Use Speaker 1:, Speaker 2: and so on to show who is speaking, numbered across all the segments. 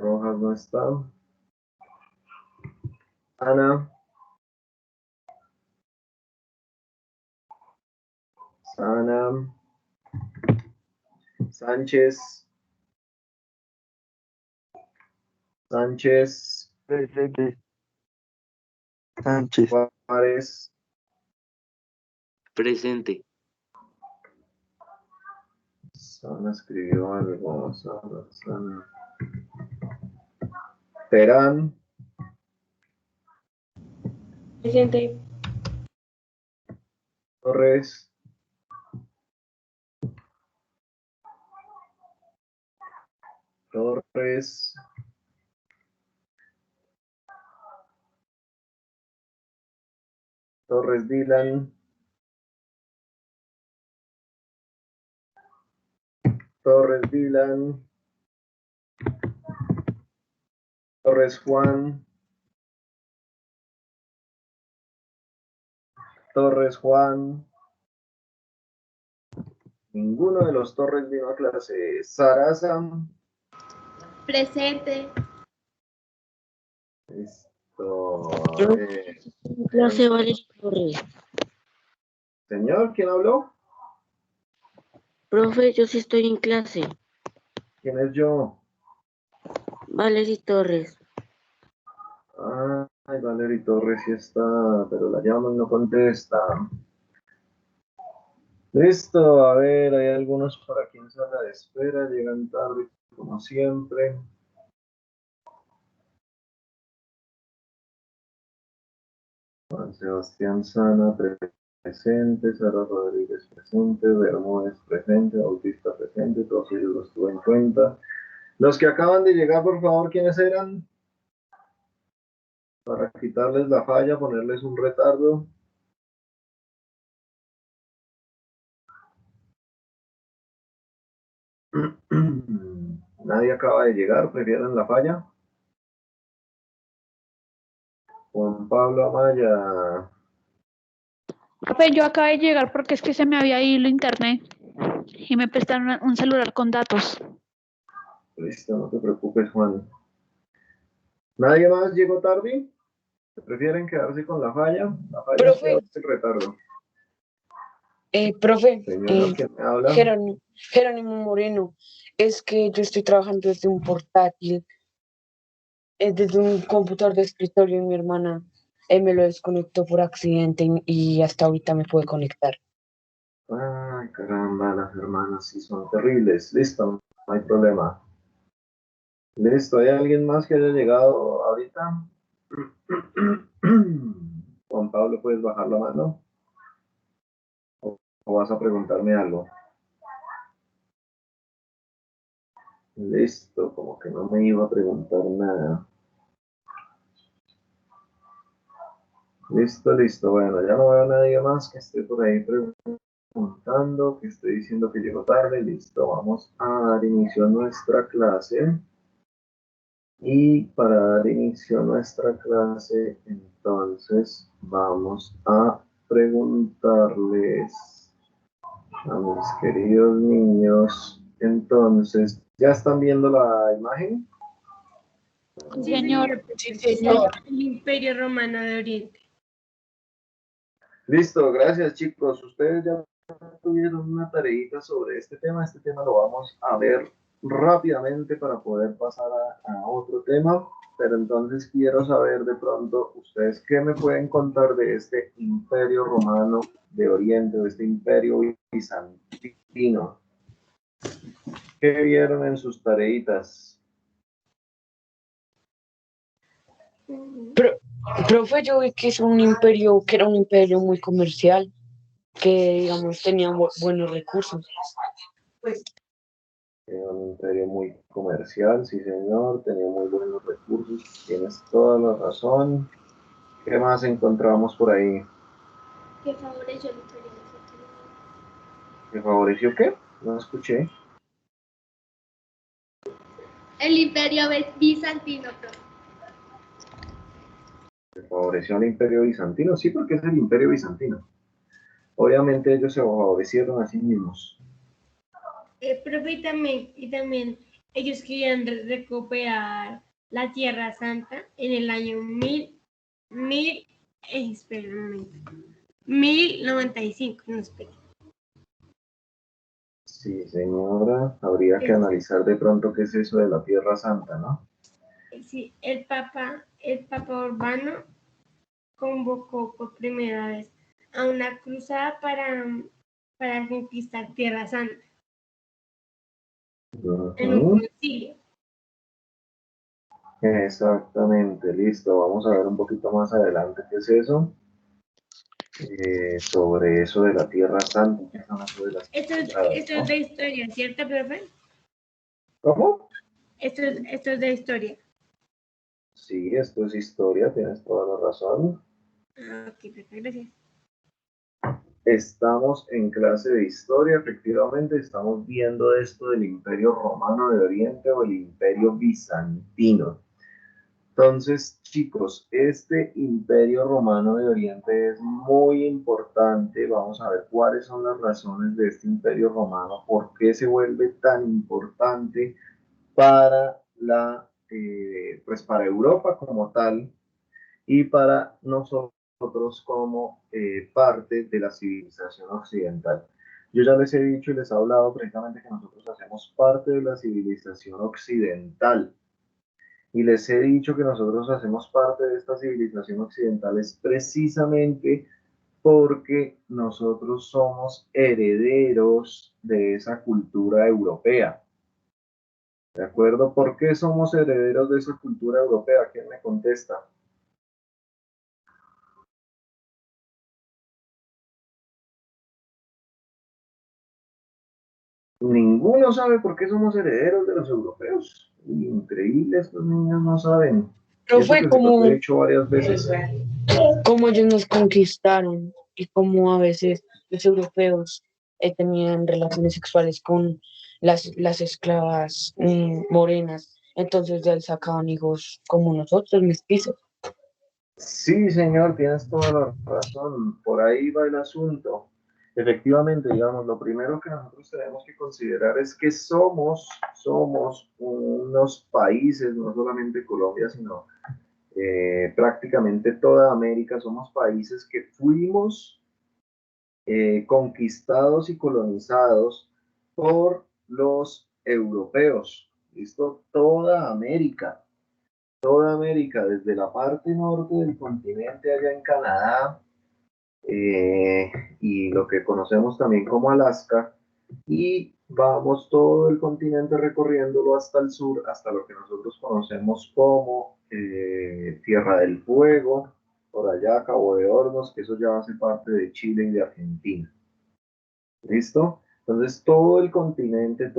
Speaker 1: Rojas no está. Ana. Sana. Sánchez. Sánchez.
Speaker 2: Presente. Sánchez.
Speaker 1: Juárez.
Speaker 3: Presente.
Speaker 1: Sana escribió algo. Sana. Terán.
Speaker 4: Presente.
Speaker 1: Torres. Torres. Torres Dylan. Torres Dylan. Torres Juan. Torres Juan. Ninguno de los Torres vino a clase. Sarasa.
Speaker 4: Presente.
Speaker 1: Listo.
Speaker 5: Clase Valeria Torres.
Speaker 1: Señor, ¿quién habló?
Speaker 5: Profe, yo sí estoy en clase.
Speaker 1: ¿Quién es yo?
Speaker 5: Valeria Torres.
Speaker 1: Ay, Valery Torres sí está, pero la llamo y no contesta. Listo, a ver, hay algunos por aquí en sala de espera, llegan tarde como siempre. Juan Sebastián Sana presente, Sara Rodríguez presente, Bermúdez presente, Bautista presente, todos ellos los tuve en cuenta. Los que acaban de llegar, por favor, ¿quiénes eran? Para quitarles la falla, ponerles un retardo. Nadie acaba de llegar, prefieren la falla. Juan Pablo Amaya.
Speaker 6: Profe, yo acabé de llegar porque es que se me había ido el internet y me prestaron un celular con datos.
Speaker 1: Listo, no te preocupes, Juan. ¿Nadie más llegó tarde? ¿Prefieren quedarse con la falla? La falla
Speaker 7: Profe.
Speaker 1: es el retardo.
Speaker 7: Profe,
Speaker 1: Señor, ¿quién me habla?
Speaker 7: Jerónimo Moreno, es que yo estoy trabajando desde un portátil, desde un computador de escritorio y mi hermana me lo desconectó por accidente y hasta ahorita me pude conectar.
Speaker 1: Ay, caramba, las hermanas sí son terribles. Listo, no hay problema. Listo, ¿hay alguien más que haya llegado ahorita? Juan Pablo, ¿puedes bajar la mano? ¿O vas a preguntarme algo? Listo, como que no me iba a preguntar nada. Listo. Bueno, ya no veo a nadie más que esté por ahí preguntando, que esté diciendo que llegó tarde. Listo, vamos a dar inicio a nuestra clase. Y para dar inicio a nuestra clase, entonces vamos a preguntarles a mis queridos niños. Entonces, ¿ya están viendo la imagen?
Speaker 6: Sí, señor.
Speaker 4: Sí, señor. El Imperio Romano de Oriente.
Speaker 1: Listo, gracias chicos. Ustedes ya tuvieron una tareita sobre este tema. Este tema lo vamos a ver rápidamente para poder pasar a otro tema. Pero entonces quiero saber de pronto ustedes qué me pueden contar de este Imperio Romano de Oriente, de este Imperio Bizantino. ¿Qué vieron en sus tareitas?
Speaker 7: Profe, yo vi que es un imperio, que era un imperio muy comercial, que digamos tenía buenos recursos.
Speaker 1: Era un imperio muy comercial, sí señor, tenía muy buenos recursos, tienes toda la razón. ¿Qué más encontramos por ahí?
Speaker 4: Que favoreció el Imperio Bizantino.
Speaker 1: ¿Me favoreció qué? No escuché.
Speaker 4: El Imperio Bizantino, profe.
Speaker 1: ¿Me favoreció al Imperio Bizantino? Sí, porque es el Imperio Bizantino. Obviamente ellos se favorecieron a sí mismos.
Speaker 4: Profe, y también Ellos querían recuperar la Tierra Santa en el año 1095. No, espera.
Speaker 1: Sí, señora. Habría que analizar de pronto qué es eso de la Tierra Santa, ¿no?
Speaker 4: Sí, el Papa Urbano convocó por primera vez a una cruzada para conquistar Tierra Santa en un concilio.
Speaker 1: Exactamente, listo. Vamos a ver un poquito más adelante qué es eso. Sobre eso de la Tierra Santa. ¿Qué son eso de las
Speaker 4: Esto
Speaker 1: cruzadas,
Speaker 4: es
Speaker 1: no?
Speaker 4: de historia, ¿cierto, profe?
Speaker 1: ¿Cómo?
Speaker 4: Esto es de historia.
Speaker 1: Sí, esto es historia, tienes toda la razón.
Speaker 4: Ok, perfecto, gracias.
Speaker 1: Estamos en clase de historia, efectivamente, estamos viendo esto del Imperio Romano de Oriente o el Imperio Bizantino. Entonces, chicos, este Imperio Romano de Oriente es muy importante. Vamos a ver cuáles son las razones de este Imperio Romano, por qué se vuelve tan importante para pues para Europa como tal y para nosotros como parte de la civilización occidental. Yo ya les he dicho y les he hablado precisamente que nosotros hacemos parte de la civilización occidental. Y les he dicho que nosotros hacemos parte de esta civilización occidental es precisamente porque nosotros somos herederos de esa cultura europea. ¿De acuerdo? ¿Por qué somos herederos de esa cultura europea? ¿Quién me contesta? Ninguno sabe por qué somos herederos de los europeos. Increíble, estos niños no saben.
Speaker 7: Pero
Speaker 1: Y eso
Speaker 7: fue
Speaker 1: que el profe ha dicho varias veces.
Speaker 7: como ellos nos conquistaron y como a veces los europeos tenían relaciones sexuales con las esclavas morenas, entonces ya sacaban hijos como nosotros, mestizos.
Speaker 1: Sí, señor, tienes toda la razón. Por ahí va el asunto. Efectivamente, digamos, lo primero que nosotros tenemos que considerar es que somos unos países, no solamente Colombia, sino prácticamente toda América, somos países que fuimos conquistados y colonizados por los europeos. ¿Listo? Toda América, desde la parte norte del continente allá en Canadá, eh, y lo que conocemos también como Alaska, y vamos todo el continente recorriéndolo hasta el sur, hasta lo que nosotros conocemos como Tierra del Fuego, por allá Cabo de Hornos, que eso ya hace parte de Chile y de Argentina. ¿Listo? Entonces, todo el continente,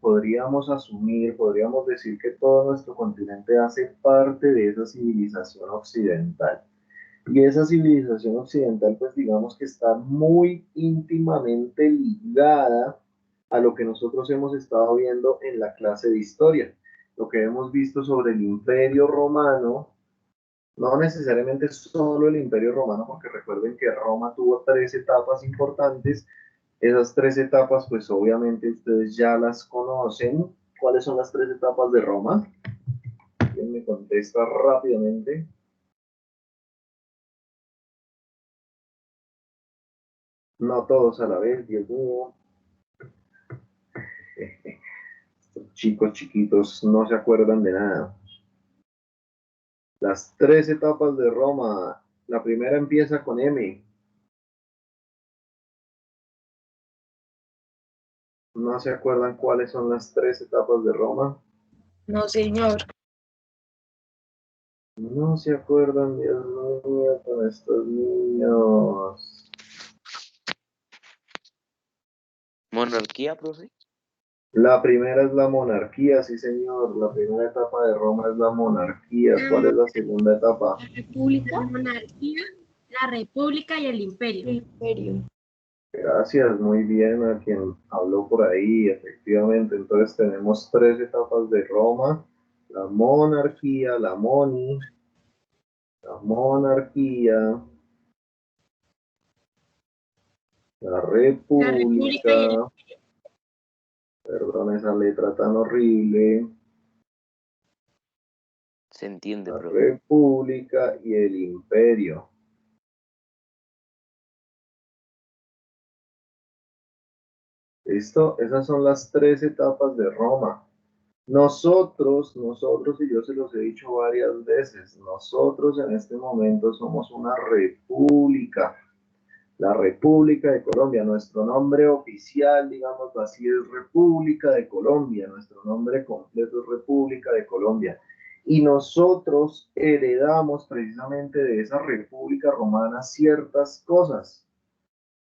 Speaker 1: podríamos asumir, podríamos decir que todo nuestro continente hace parte de esa civilización occidental. Y esa civilización occidental, pues digamos que está muy íntimamente ligada a lo que nosotros hemos estado viendo en la clase de historia. Lo que hemos visto sobre el Imperio Romano, no necesariamente solo el Imperio Romano, porque recuerden que Roma tuvo 3 etapas importantes. Esas 3 etapas, pues obviamente ustedes ya las conocen. ¿Cuáles son las 3 etapas de Roma? ¿Quién me contesta rápidamente? No todos a la vez, Dios mío. Estos chicos chiquitos no se acuerdan de nada. Las 3 etapas de Roma. La primera empieza con M. ¿No se acuerdan cuáles son las 3 etapas de Roma?
Speaker 7: No, señor.
Speaker 1: No se acuerdan, Dios mío, con estos niños.
Speaker 5: Monarquía, profe.
Speaker 1: La primera es la monarquía, sí señor. La primera etapa de Roma es la monarquía. ¿Cuál es la segunda etapa?
Speaker 4: República. La monarquía, la república y el imperio.
Speaker 7: El imperio.
Speaker 1: Gracias, muy bien a quien habló por ahí, efectivamente. Entonces tenemos 3 etapas de Roma: la monarquía, la monarquía, la
Speaker 4: La república y el
Speaker 1: república, perdón, con esa letra tan horrible.
Speaker 5: Se entiende,
Speaker 1: La
Speaker 5: profe.
Speaker 1: República y el Imperio. ¿Listo? Esas son las 3 etapas de Roma. Nosotros, y yo se los he dicho varias veces, nosotros en este momento somos una república, la República de Colombia. Nuestro nombre oficial, digamos así, es República de Colombia. Nuestro nombre completo es República de Colombia. Y nosotros heredamos precisamente de esa República Romana ciertas cosas.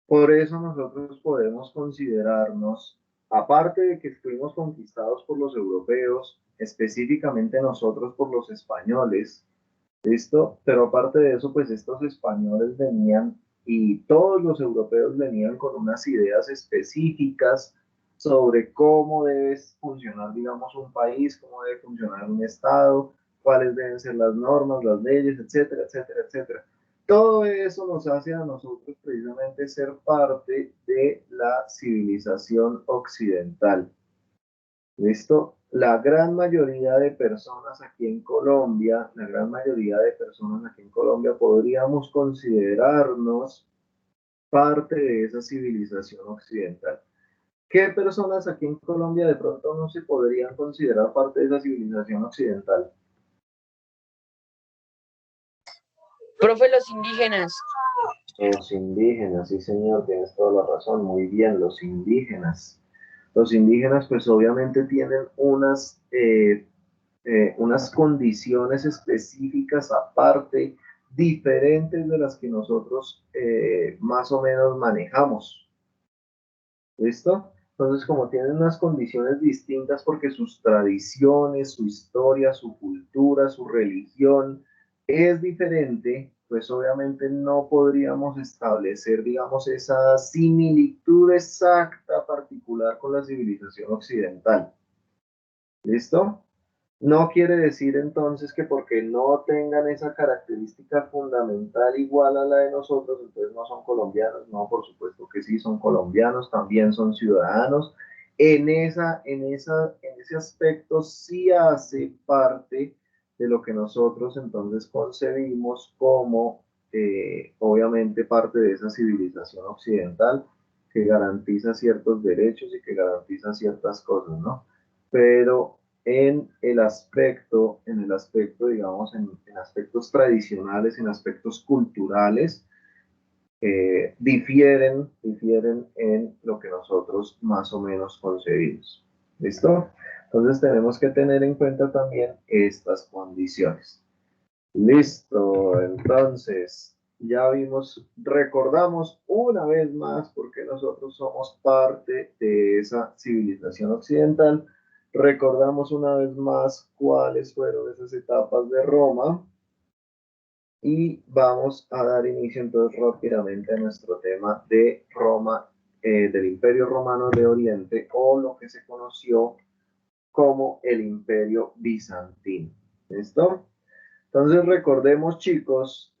Speaker 1: Por eso nosotros podemos considerarnos, aparte de que fuimos conquistados por los europeos, específicamente nosotros por los españoles, ¿listo? Pero aparte de eso, pues estos españoles venían y todos los europeos venían con unas ideas específicas sobre cómo debe funcionar, digamos, un país, cómo debe funcionar un estado, cuáles deben ser las normas, las leyes, etcétera, etcétera, etcétera. Todo eso nos hace a nosotros precisamente ser parte de la civilización occidental. ¿Listo? La gran mayoría de personas aquí en Colombia, podríamos considerarnos parte de esa civilización occidental. ¿Qué personas aquí en Colombia de pronto no se podrían considerar parte de esa civilización occidental?
Speaker 7: Profe, los indígenas.
Speaker 1: Los indígenas, sí señor, tienes toda la razón, muy bien, los indígenas. Los indígenas pues obviamente tienen unas condiciones específicas aparte, diferentes de las que nosotros más o menos manejamos. ¿Listo? Entonces, como tienen unas condiciones distintas porque sus tradiciones, su historia, su cultura, su religión es diferente, pues obviamente no podríamos establecer, digamos, esa similitud exacta particular con la civilización occidental. ¿Listo? No quiere decir entonces que porque no tengan esa característica fundamental igual a la de nosotros, entonces no son colombianos. No, por supuesto que sí, son colombianos, también son ciudadanos. En ese aspecto sí hace parte de lo que nosotros entonces concebimos como, obviamente, parte de esa civilización occidental que garantiza ciertos derechos y que garantiza ciertas cosas, ¿no? Pero en el aspecto, digamos, en aspectos tradicionales, en aspectos culturales, difieren en lo que nosotros más o menos concebimos. ¿Listo? Entonces tenemos que tener en cuenta también estas condiciones. Listo, entonces ya vimos, recordamos una vez más porque nosotros somos parte de esa civilización occidental. Recordamos una vez más cuáles fueron esas etapas de Roma y vamos a dar inicio entonces rápidamente a nuestro tema de Roma, del Imperio Romano de Oriente, o lo que se conoció como el Imperio Bizantino. ¿Listo? Entonces recordemos chicos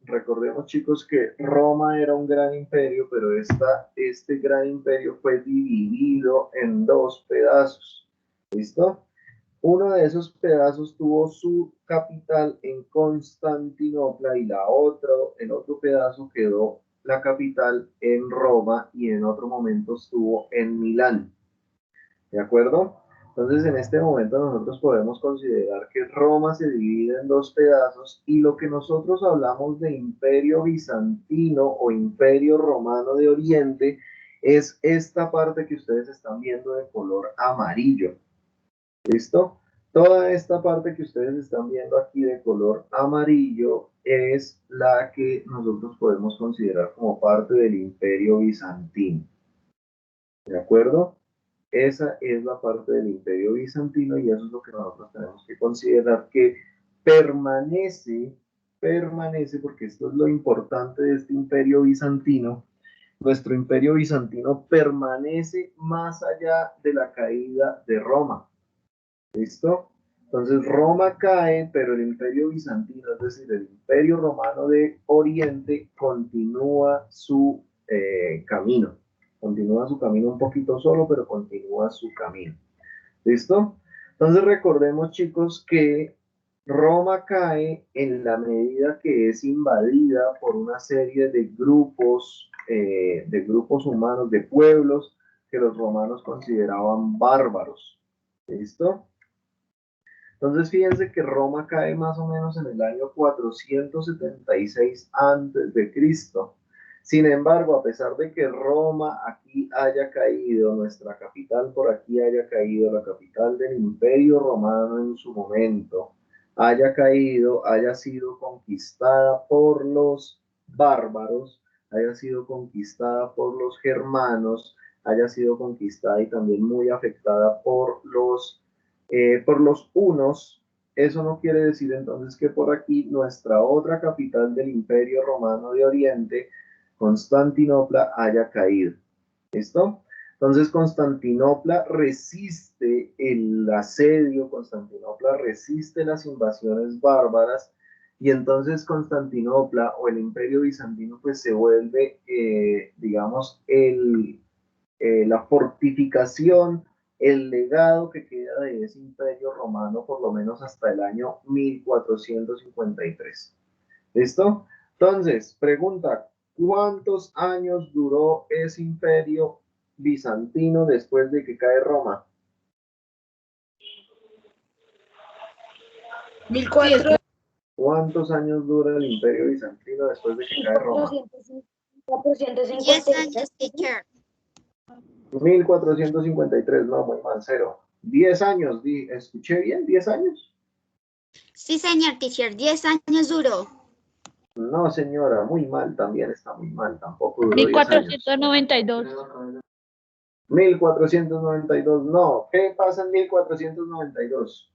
Speaker 1: que Roma era un gran imperio, pero este gran imperio fue dividido en 2 pedazos. ¿Listo? Uno de esos pedazos tuvo su capital en Constantinopla y el otro pedazo quedó la capital en Roma y en otro momento estuvo en Milán. ¿De acuerdo? Entonces, en este momento nosotros podemos considerar que Roma se divide en 2 pedazos y lo que nosotros hablamos de Imperio Bizantino o Imperio Romano de Oriente es esta parte que ustedes están viendo de color amarillo. ¿Listo? Toda esta parte que ustedes están viendo aquí de color amarillo es la que nosotros podemos considerar como parte del Imperio Bizantino. ¿De acuerdo? Esa es la parte del Imperio Bizantino y eso es lo que nosotros tenemos que considerar que permanece, porque esto es lo importante de este Imperio Bizantino. Nuestro Imperio Bizantino permanece más allá de la caída de Roma. ¿Listo? Entonces Roma cae, pero el Imperio Bizantino, es decir, el Imperio Romano de Oriente, continúa su camino. Continúa su camino un poquito solo, pero continúa su camino. ¿Listo? Entonces recordemos, chicos, que Roma cae en la medida que es invadida por una serie de grupos humanos, de pueblos que los romanos consideraban bárbaros. ¿Listo? Entonces fíjense que Roma cae más o menos en el año 476 antes de Cristo. Sin embargo, a pesar de que Roma aquí haya caído, nuestra capital por aquí haya caído, la capital del Imperio Romano en su momento, haya caído, haya sido conquistada por los bárbaros, haya sido conquistada por los germanos, haya sido conquistada y también muy afectada por los hunos. Eso no quiere decir entonces que por aquí nuestra otra capital del Imperio Romano de Oriente, Constantinopla, haya caído. ¿Listo? Entonces Constantinopla resiste el asedio, Constantinopla resiste las invasiones bárbaras y entonces Constantinopla o el Imperio Bizantino pues se vuelve, digamos, la fortificación, el legado que queda de ese imperio romano por lo menos hasta el año 1453. ¿Listo? Entonces, pregunta, ¿cuántos años duró ese imperio bizantino después de que cae Roma?
Speaker 7: 1400,
Speaker 1: ¿Cuántos años dura el imperio bizantino después de que cae Roma?
Speaker 2: 10 años, teacher.
Speaker 1: 1453, no, muy mal, cero. 10 años, ¿escuché bien? ¿10 años?
Speaker 2: Sí, señor, teacher, 10 años duró.
Speaker 1: No, señora, muy mal, también está muy mal, tampoco duró 10 años.
Speaker 6: 1492.
Speaker 1: 1492, no. ¿Qué pasa en 1492?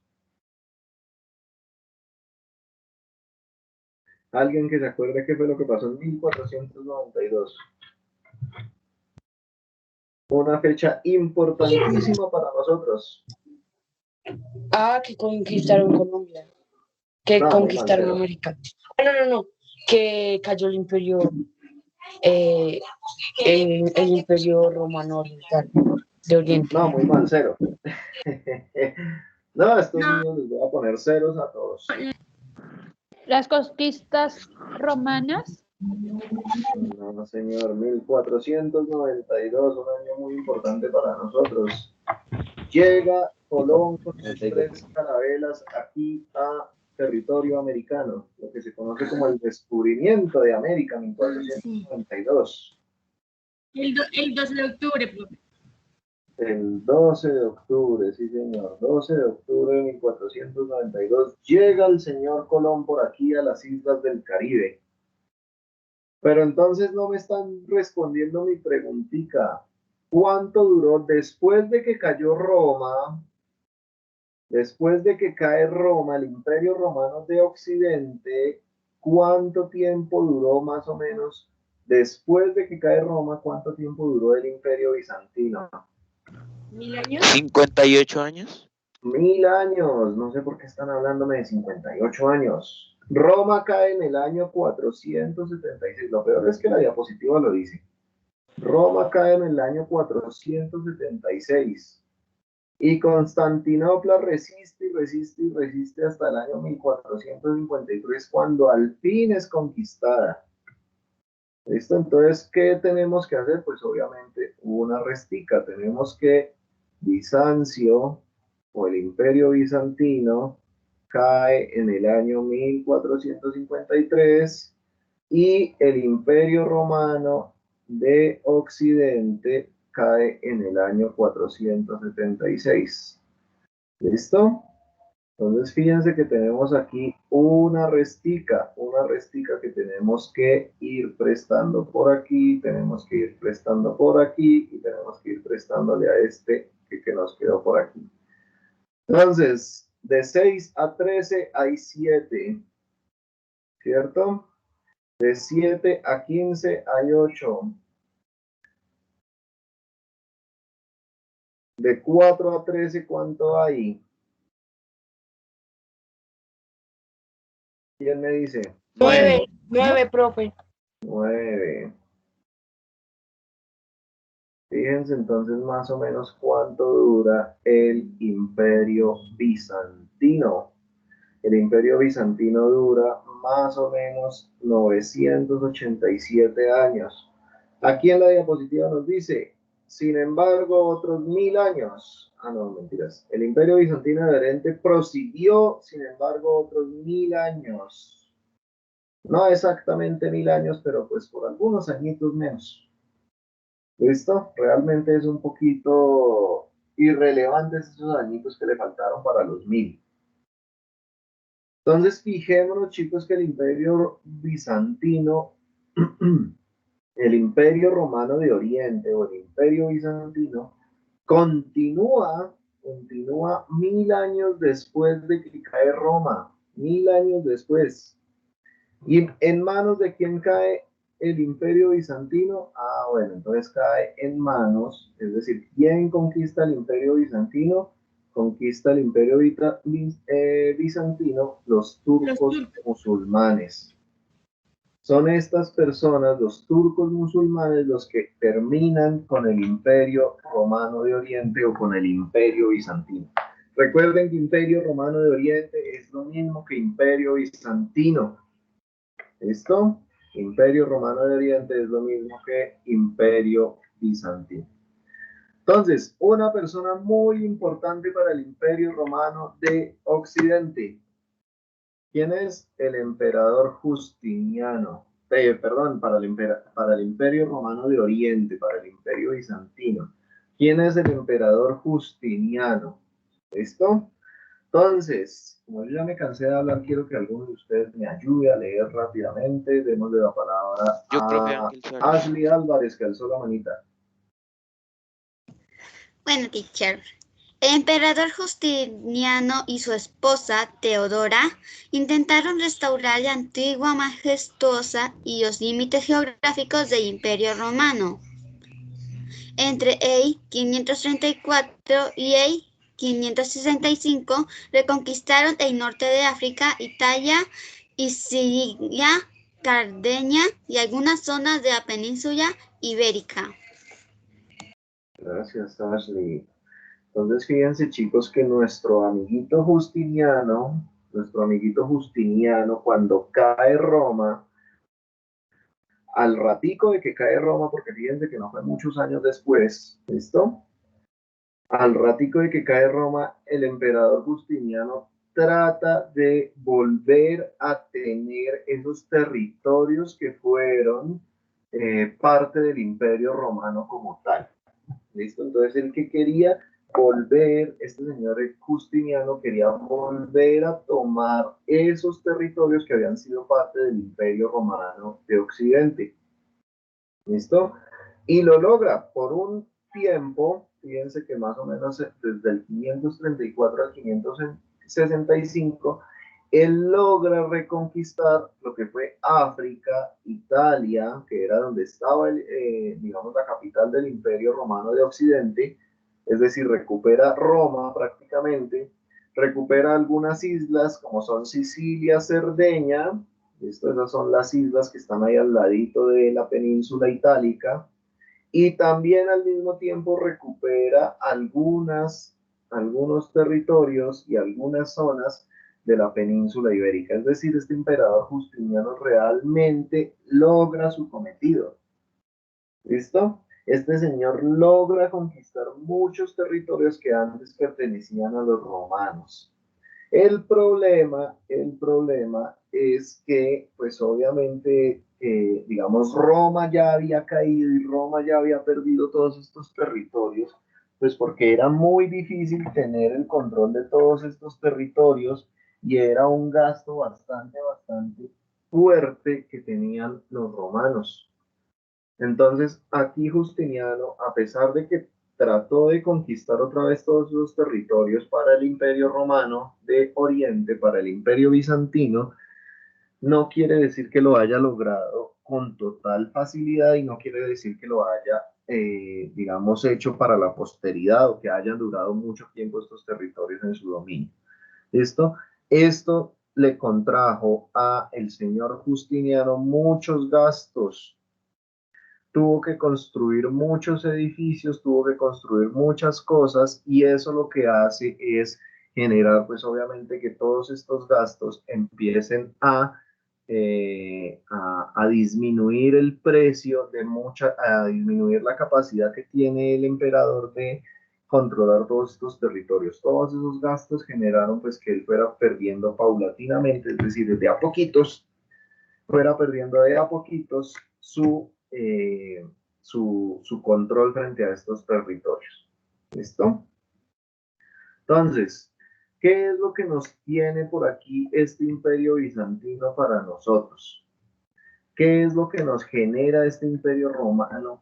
Speaker 1: ¿Alguien que se acuerde qué fue lo que pasó en 1492? Una fecha importantísima para nosotros.
Speaker 7: que conquistaron Colombia, que
Speaker 1: No, muy mal,
Speaker 7: conquistaron
Speaker 1: cero.
Speaker 7: América. No, que cayó el imperio, el imperio romano oriental de Oriente.
Speaker 1: No, muy mal, cero. No, a estos
Speaker 4: No.
Speaker 1: niños les voy a poner ceros a todos.
Speaker 6: Las conquistas romanas.
Speaker 1: No, señor, 1492, un año muy importante para nosotros. Llega Colón con sus 3 carabelas aquí a territorio americano, lo que se conoce como el descubrimiento de América en 1492.
Speaker 4: El 12 de octubre, profe.
Speaker 1: El 12 de octubre, sí señor, 12 de octubre de 1492, llega el señor Colón por aquí a las islas del Caribe. Pero entonces no me están respondiendo mi preguntita. ¿Cuánto duró después de que cayó Roma? Después de que cae Roma, el Imperio Romano de Occidente, ¿cuánto tiempo duró más o menos? Después de que cae Roma, ¿cuánto tiempo duró el Imperio Bizantino?
Speaker 4: 1000 años.
Speaker 5: 58 años.
Speaker 1: 1000 años. No sé por qué están hablándome de 58 años. Roma cae en el año 476. Lo peor es que la diapositiva lo dice. Roma cae en el año 476. Y Constantinopla resiste y resiste y resiste hasta el año 1453, cuando al fin es conquistada. ¿Listo? Entonces, ¿qué tenemos que hacer? Pues obviamente una restica. Tenemos que Bizancio o el Imperio Bizantino cae en el año 1453 y el Imperio Romano de Occidente cae en el año 476. ¿Listo? Entonces fíjense que tenemos aquí una restica que tenemos que ir prestando por aquí, tenemos que ir prestando por aquí y tenemos que ir prestándole a este que nos quedó por aquí. Entonces, de 6 a 13 hay 7, ¿cierto? De 7 a 15 hay 8. De 4 a 13, ¿cuánto hay? ¿Quién me dice?
Speaker 7: 9, profe.
Speaker 1: 9. Fíjense entonces más o menos cuánto dura el Imperio Bizantino. El Imperio Bizantino dura más o menos 987 años. Aquí en la diapositiva nos dice, sin embargo, otros 1000 años. Ah, no, mentiras. El Imperio Bizantino adherente prosiguió, sin embargo, otros 1000 años. No exactamente 1000 años, pero pues por algunos añitos menos. ¿Listo? Realmente es un poquito irrelevantes esos añitos que le faltaron para los 1000. Entonces, fijémonos, chicos, que el Imperio Bizantino, el Imperio Romano de Oriente o el Imperio Bizantino, continúa 1000 años después de que cae Roma, 1000 años después. ¿Y en manos de quién cae el Imperio Bizantino? Ah, bueno, entonces cae en manos, es decir, ¿quién conquista el Imperio Bizantino? Conquista el Imperio Bizantino los turcos musulmanes. Son estas personas, los turcos musulmanes, los que terminan con el Imperio Romano de Oriente o con el Imperio Bizantino. Recuerden que Imperio Romano de Oriente es lo mismo que Imperio Bizantino. ¿Listo? Imperio Romano de Oriente es lo mismo que Imperio Bizantino. Entonces, una persona muy importante para el Imperio Romano de Occidente. ¿Quién es? El emperador Justiniano. Perdón, para el Imperio Romano de Oriente, para el Imperio Bizantino. ¿Quién es el emperador Justiniano? ¿Listo? Entonces, como yo ya me cansé de hablar, quiero que alguno de ustedes me ayude a leer rápidamente. Démosle la palabra
Speaker 5: Yo, profe
Speaker 1: a
Speaker 5: Ángel Suárez.
Speaker 1: Ashley Álvarez, que alzó la manita.
Speaker 2: Bueno, teacher. El emperador Justiniano y su esposa Teodora intentaron restaurar la antigua, majestuosa y los límites geográficos del Imperio Romano. Entre el 534 y el 565 reconquistaron el norte de África, Italia y Siria, Cerdeña y algunas zonas de la península ibérica.
Speaker 1: Gracias, Ashley. Entonces, fíjense, chicos, que nuestro amiguito Justiniano, cuando cae Roma, al ratico de que cae Roma, porque fíjense que no fue muchos años después, ¿listo? Al ratico de que cae Roma, el emperador Justiniano trata de volver a tener esos territorios que fueron parte del Imperio Romano como tal. ¿Listo? Entonces, el que quería volver, este señor Justiniano quería volver a tomar esos territorios que habían sido parte del Imperio Romano de Occidente. ¿Listo? Y lo logra por un tiempo, fíjense que más o menos desde el 534 al 565, él logra reconquistar lo que fue África, Italia, que era donde estaba, digamos, la capital del Imperio Romano de Occidente, es decir, recupera Roma prácticamente, recupera algunas islas como son Sicilia, Cerdeña. Esas son las islas que están ahí al ladito de la península itálica, y también al mismo tiempo recupera algunos territorios y algunas zonas de la península ibérica. Es decir, este emperador Justiniano realmente logra su cometido. ¿Listo? Este señor logra conquistar muchos territorios que antes pertenecían a los romanos. El problema es que, pues obviamente, digamos, Roma ya había caído y Roma ya había perdido todos estos territorios, pues porque era muy difícil tener el control de todos estos territorios y era un gasto bastante fuerte que tenían los romanos. Entonces, aquí Justiniano, a pesar de que trató de conquistar otra vez todos los territorios para el Imperio Romano de Oriente, para el Imperio Bizantino, no quiere decir que lo haya logrado con total facilidad y no quiere decir que lo haya, digamos, hecho para la posteridad o que hayan durado mucho tiempo estos territorios en su dominio. Esto le contrajo a el señor Justiniano muchos gastos. tuvo que construir muchos edificios, tuvo que construir muchas cosas, y eso lo que hace es generar, pues obviamente, que todos estos gastos empiecen a disminuir el precio a disminuir la capacidad que tiene el emperador de controlar todos estos territorios. Todos esos gastos generaron pues que él fuera perdiendo paulatinamente, es decir, desde a poquitos, fuera perdiendo de a poquitos su control frente a estos territorios. ¿Listo? Entonces, ¿qué es lo que nos tiene por aquí este imperio bizantino para nosotros? ¿Qué es lo que nos genera este imperio romano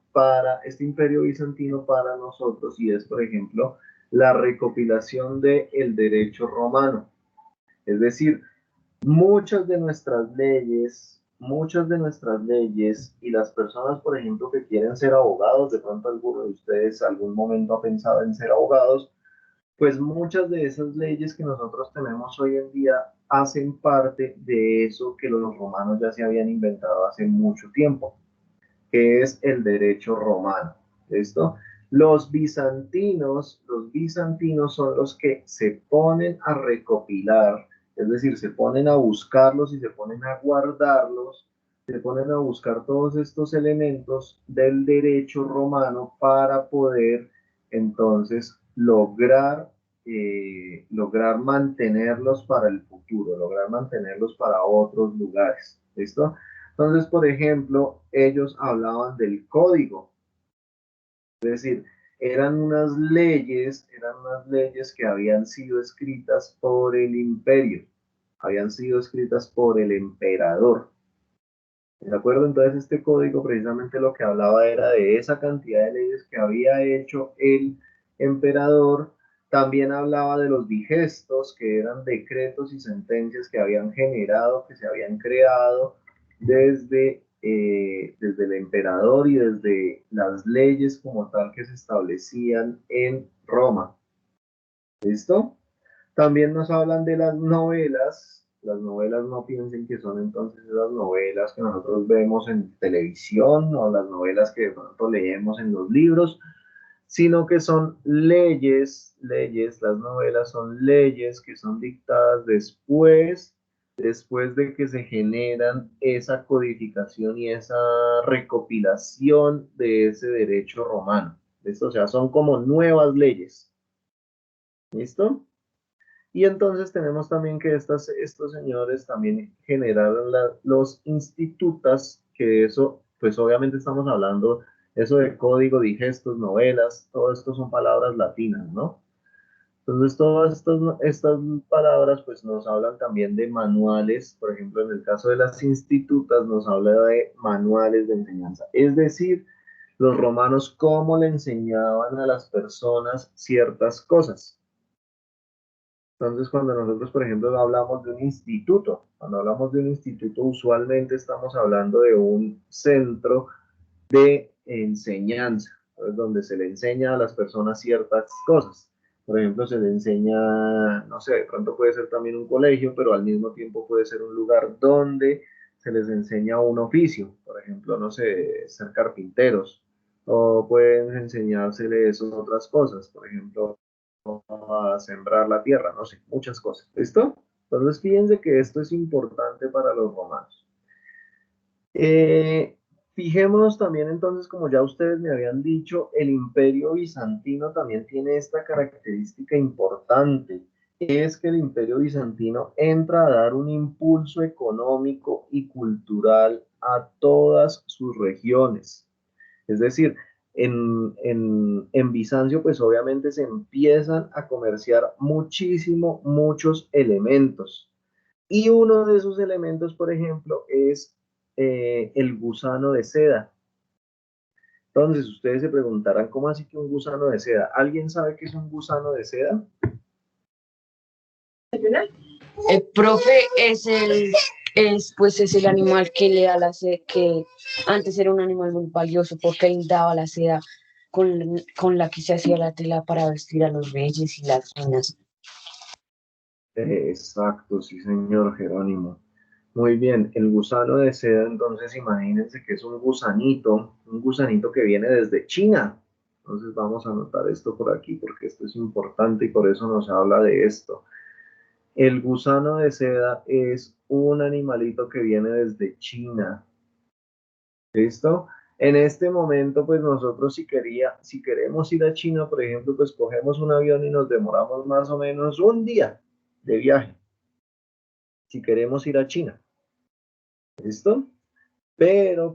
Speaker 1: este imperio bizantino para nosotros? Y es, por ejemplo, la recopilación del derecho romano. Es decir, muchas de nuestras leyes, y las personas, por ejemplo, que quieren ser abogados, de pronto alguno de ustedes algún momento ha pensado en ser abogados, pues muchas de esas leyes que nosotros tenemos hoy en día hacen parte de eso que los romanos ya se habían inventado hace mucho tiempo, que es el derecho romano. ¿Listo? Los bizantinos son los que se ponen a recopilar, es decir, se ponen a buscarlos y se ponen a guardarlos, se ponen a buscar todos estos elementos del derecho romano para poder entonces lograr mantenerlos para el futuro, lograr mantenerlos para otros lugares. ¿Listo? Entonces, por ejemplo, ellos hablaban del código, es decir, eran unas leyes que habían sido escritas por el imperio, habían sido escritas por el emperador. ¿De acuerdo? Entonces este código precisamente lo que hablaba era de esa cantidad de leyes que había hecho el emperador. También hablaba de los digestos, que eran decretos y sentencias que habían generado, que se habían creado desde el emperador y desde las leyes como tal que se establecían en Roma. ¿Listo? También nos hablan de las novelas. Las novelas, no piensen que son entonces esas novelas que nosotros vemos en televisión o las novelas que de pronto leemos en los libros, sino que son leyes, las novelas son leyes que son dictadas después de que se generan esa codificación y esa recopilación de ese derecho romano. ¿Listo? O sea, son como nuevas leyes. ¿Listo? Y entonces tenemos también que estos señores también generaron los institutas, que eso, pues obviamente estamos hablando, eso de código, digestos, novelas, todo esto son palabras latinas, ¿no? Entonces todas estas palabras pues nos hablan también de manuales, por ejemplo en el caso de las institutas nos habla de manuales de enseñanza, es decir, los romanos cómo le enseñaban a las personas ciertas cosas. Entonces, cuando nosotros, por ejemplo, hablamos de un instituto, usualmente estamos hablando de un centro de enseñanza, ¿sabes? Donde se le enseña a las personas ciertas cosas. Por ejemplo, se le enseña, no sé, de pronto puede ser también un colegio, pero al mismo tiempo puede ser un lugar donde se les enseña un oficio. Por ejemplo, no sé, ser carpinteros. O pueden enseñárseles otras cosas. Por ejemplo, a sembrar la tierra, no sé, muchas cosas. ¿Listo? Entonces, fíjense que esto es importante para los romanos. Fijémonos también entonces, como ya ustedes me habían dicho, el imperio bizantino también tiene esta característica importante, es que el imperio bizantino entra a dar un impulso económico y cultural a todas sus regiones. Es decir, en Bizancio, pues obviamente se empiezan a comerciar muchos elementos. Y uno de esos elementos, por ejemplo, es el gusano de seda. Entonces, ustedes se preguntarán, ¿cómo así que un gusano de seda? ¿Alguien sabe qué es un gusano de seda?
Speaker 7: El profe es el animal que le da la seda, que antes era un animal muy valioso porque él daba la seda con la que se hacía la tela para vestir a los reyes y las reinas.
Speaker 1: Exacto, sí, señor Jerónimo. Muy bien, el gusano de seda, entonces imagínense que es un gusanito que viene desde China. Entonces vamos a anotar esto por aquí porque esto es importante y por eso nos habla de esto. El gusano de seda es un animalito que viene desde China. ¿Listo? En este momento, pues nosotros si queremos ir a China, por ejemplo, pues cogemos un avión y nos demoramos más o menos un día de viaje. Si queremos ir a China. ¿Listo? Pero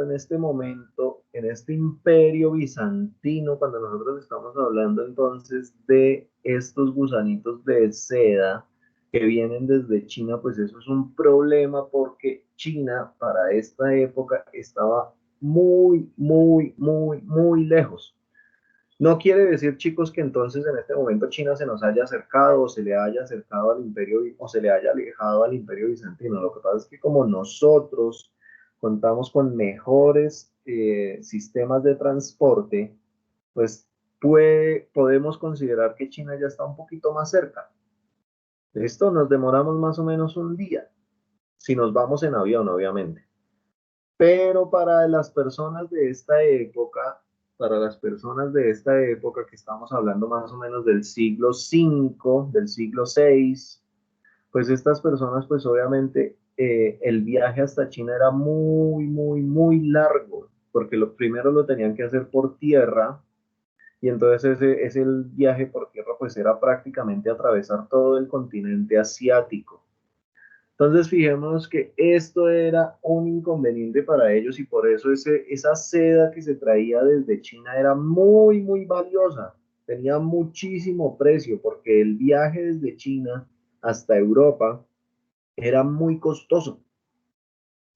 Speaker 1: en este momento, en este imperio bizantino, cuando nosotros estamos hablando entonces de estos gusanitos de seda que vienen desde China, pues eso es un problema porque China para esta época estaba muy lejos. No quiere decir, chicos, que entonces en este momento China se nos haya acercado o se le haya acercado al imperio o se le haya alejado al imperio bizantino. Lo que pasa es que como nosotros contamos con mejores sistemas de transporte, pues podemos considerar que China ya está un poquito más cerca. Esto nos demoramos más o menos un día, si nos vamos en avión, obviamente. Pero para las personas de esta época, que estamos hablando más o menos del siglo V, del siglo VI, pues estas personas, pues obviamente el viaje hasta China era muy largo, porque lo primero lo tenían que hacer por tierra, y entonces ese el viaje por tierra, pues era prácticamente atravesar todo el continente asiático. Entonces, fijémonos que esto era un inconveniente para ellos y por eso esa seda que se traía desde China era muy valiosa. Tenía muchísimo precio porque el viaje desde China hasta Europa era muy costoso.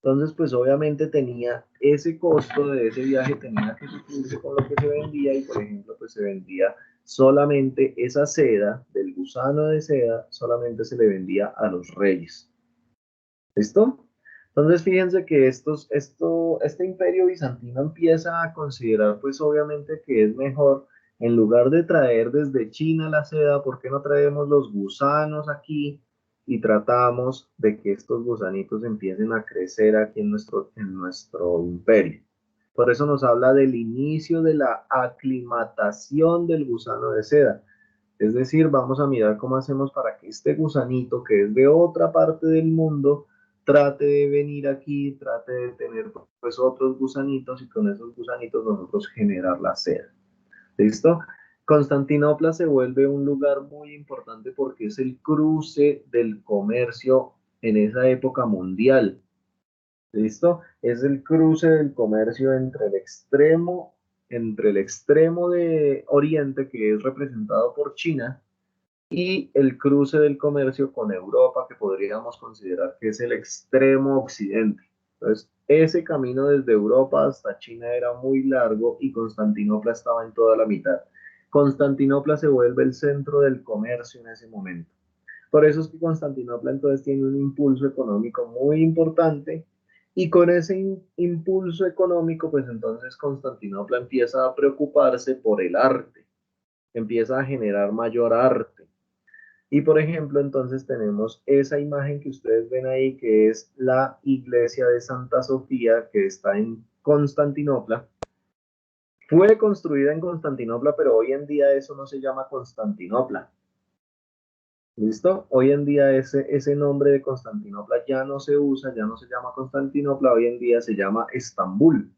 Speaker 1: Entonces, pues obviamente tenía ese costo de ese viaje, tenía que suplirse con lo que se vendía y, por ejemplo, pues se vendía solamente esa seda del gusano de seda, solamente se le vendía a los reyes. ¿Listo? Entonces fíjense que este imperio bizantino empieza a considerar pues obviamente que es mejor, en lugar de traer desde China la seda, ¿por qué no traemos los gusanos aquí y tratamos de que estos gusanitos empiecen a crecer aquí en nuestro imperio? Por eso nos habla del inicio de la aclimatación del gusano de seda. Es decir, vamos a mirar cómo hacemos para que este gusanito que es de otra parte del mundo trate de venir aquí, trate de tener pues otros gusanitos y con esos gusanitos nosotros generar la seda. ¿Listo? Constantinopla se vuelve un lugar muy importante porque es el cruce del comercio en esa época mundial. ¿Listo? Es el cruce del comercio entre el extremo de Oriente, que es representado por China, y el cruce del comercio con Europa, que podríamos considerar que es el extremo occidente. Entonces, ese camino desde Europa hasta China era muy largo y Constantinopla estaba en toda la mitad. Constantinopla se vuelve el centro del comercio en ese momento. Por eso es que Constantinopla entonces tiene un impulso económico muy importante y con ese impulso económico, pues entonces Constantinopla empieza a preocuparse por el arte, empieza a generar mayor arte. Y por ejemplo, entonces tenemos esa imagen que ustedes ven ahí, que es la iglesia de Santa Sofía, que está en Constantinopla. Fue construida en Constantinopla, pero hoy en día eso no se llama Constantinopla. ¿Listo? Hoy en día ese nombre de Constantinopla ya no se usa, ya no se llama Constantinopla, hoy en día se llama Estambul.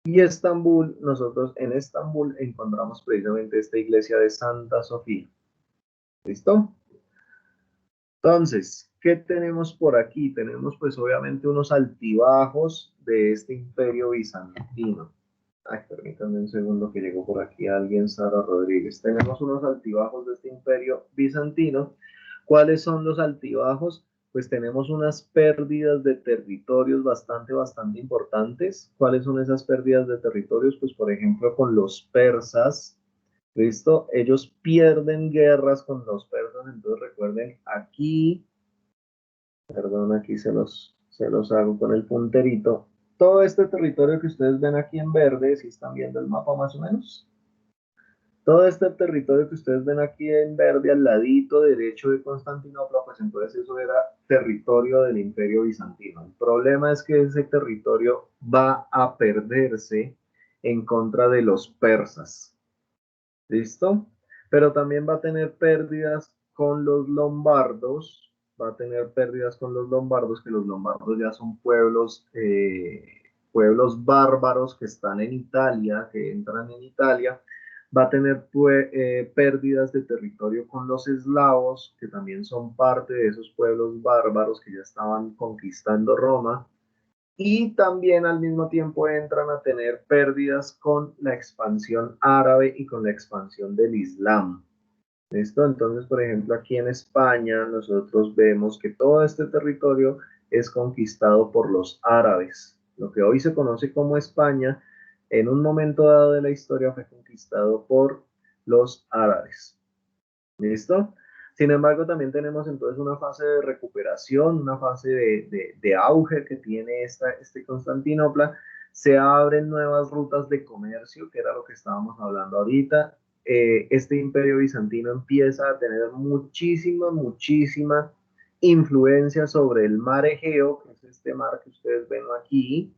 Speaker 1: Y Estambul, nosotros en Estambul encontramos precisamente esta iglesia de Santa Sofía. ¿Listo? Entonces, ¿qué tenemos por aquí? Tenemos pues obviamente unos altibajos de este imperio bizantino. Ay, permítanme un segundo que llegó por aquí alguien, Sara Rodríguez. Tenemos unos altibajos de este imperio bizantino. ¿Cuáles son los altibajos? Pues tenemos unas pérdidas de territorios bastante importantes. ¿Cuáles son esas pérdidas de territorios? Pues por ejemplo con los persas. ¿Listo? Ellos pierden guerras con los persas, entonces recuerden aquí, perdón, aquí se los hago con el punterito. Todo este territorio que ustedes ven aquí en verde, ¿sí están viendo el mapa más o menos? Todo este territorio que ustedes ven aquí en verde al ladito derecho de Constantinopla, pues entonces eso era territorio del Imperio Bizantino. El problema es que ese territorio va a perderse en contra de los persas. ¿Listo? Pero también va a tener pérdidas con los lombardos, va a tener pérdidas con los lombardos, que los lombardos ya son pueblos bárbaros que están en Italia, que entran en Italia. Va a tener pérdidas de territorio con los eslavos, que también son parte de esos pueblos bárbaros que ya estaban conquistando Roma. Y también al mismo tiempo entran a tener pérdidas con la expansión árabe y con la expansión del Islam. ¿Listo? Entonces, por ejemplo, aquí en España nosotros vemos que todo este territorio es conquistado por los árabes. Lo que hoy se conoce como España, en un momento dado de la historia fue conquistado por los árabes. ¿Listo? Sin embargo, también tenemos entonces una fase de recuperación, una fase de auge que tiene este Constantinopla. Se abren nuevas rutas de comercio, que era lo que estábamos hablando ahorita. Este imperio bizantino empieza a tener muchísima influencia sobre el mar Egeo, que es este mar que ustedes ven aquí.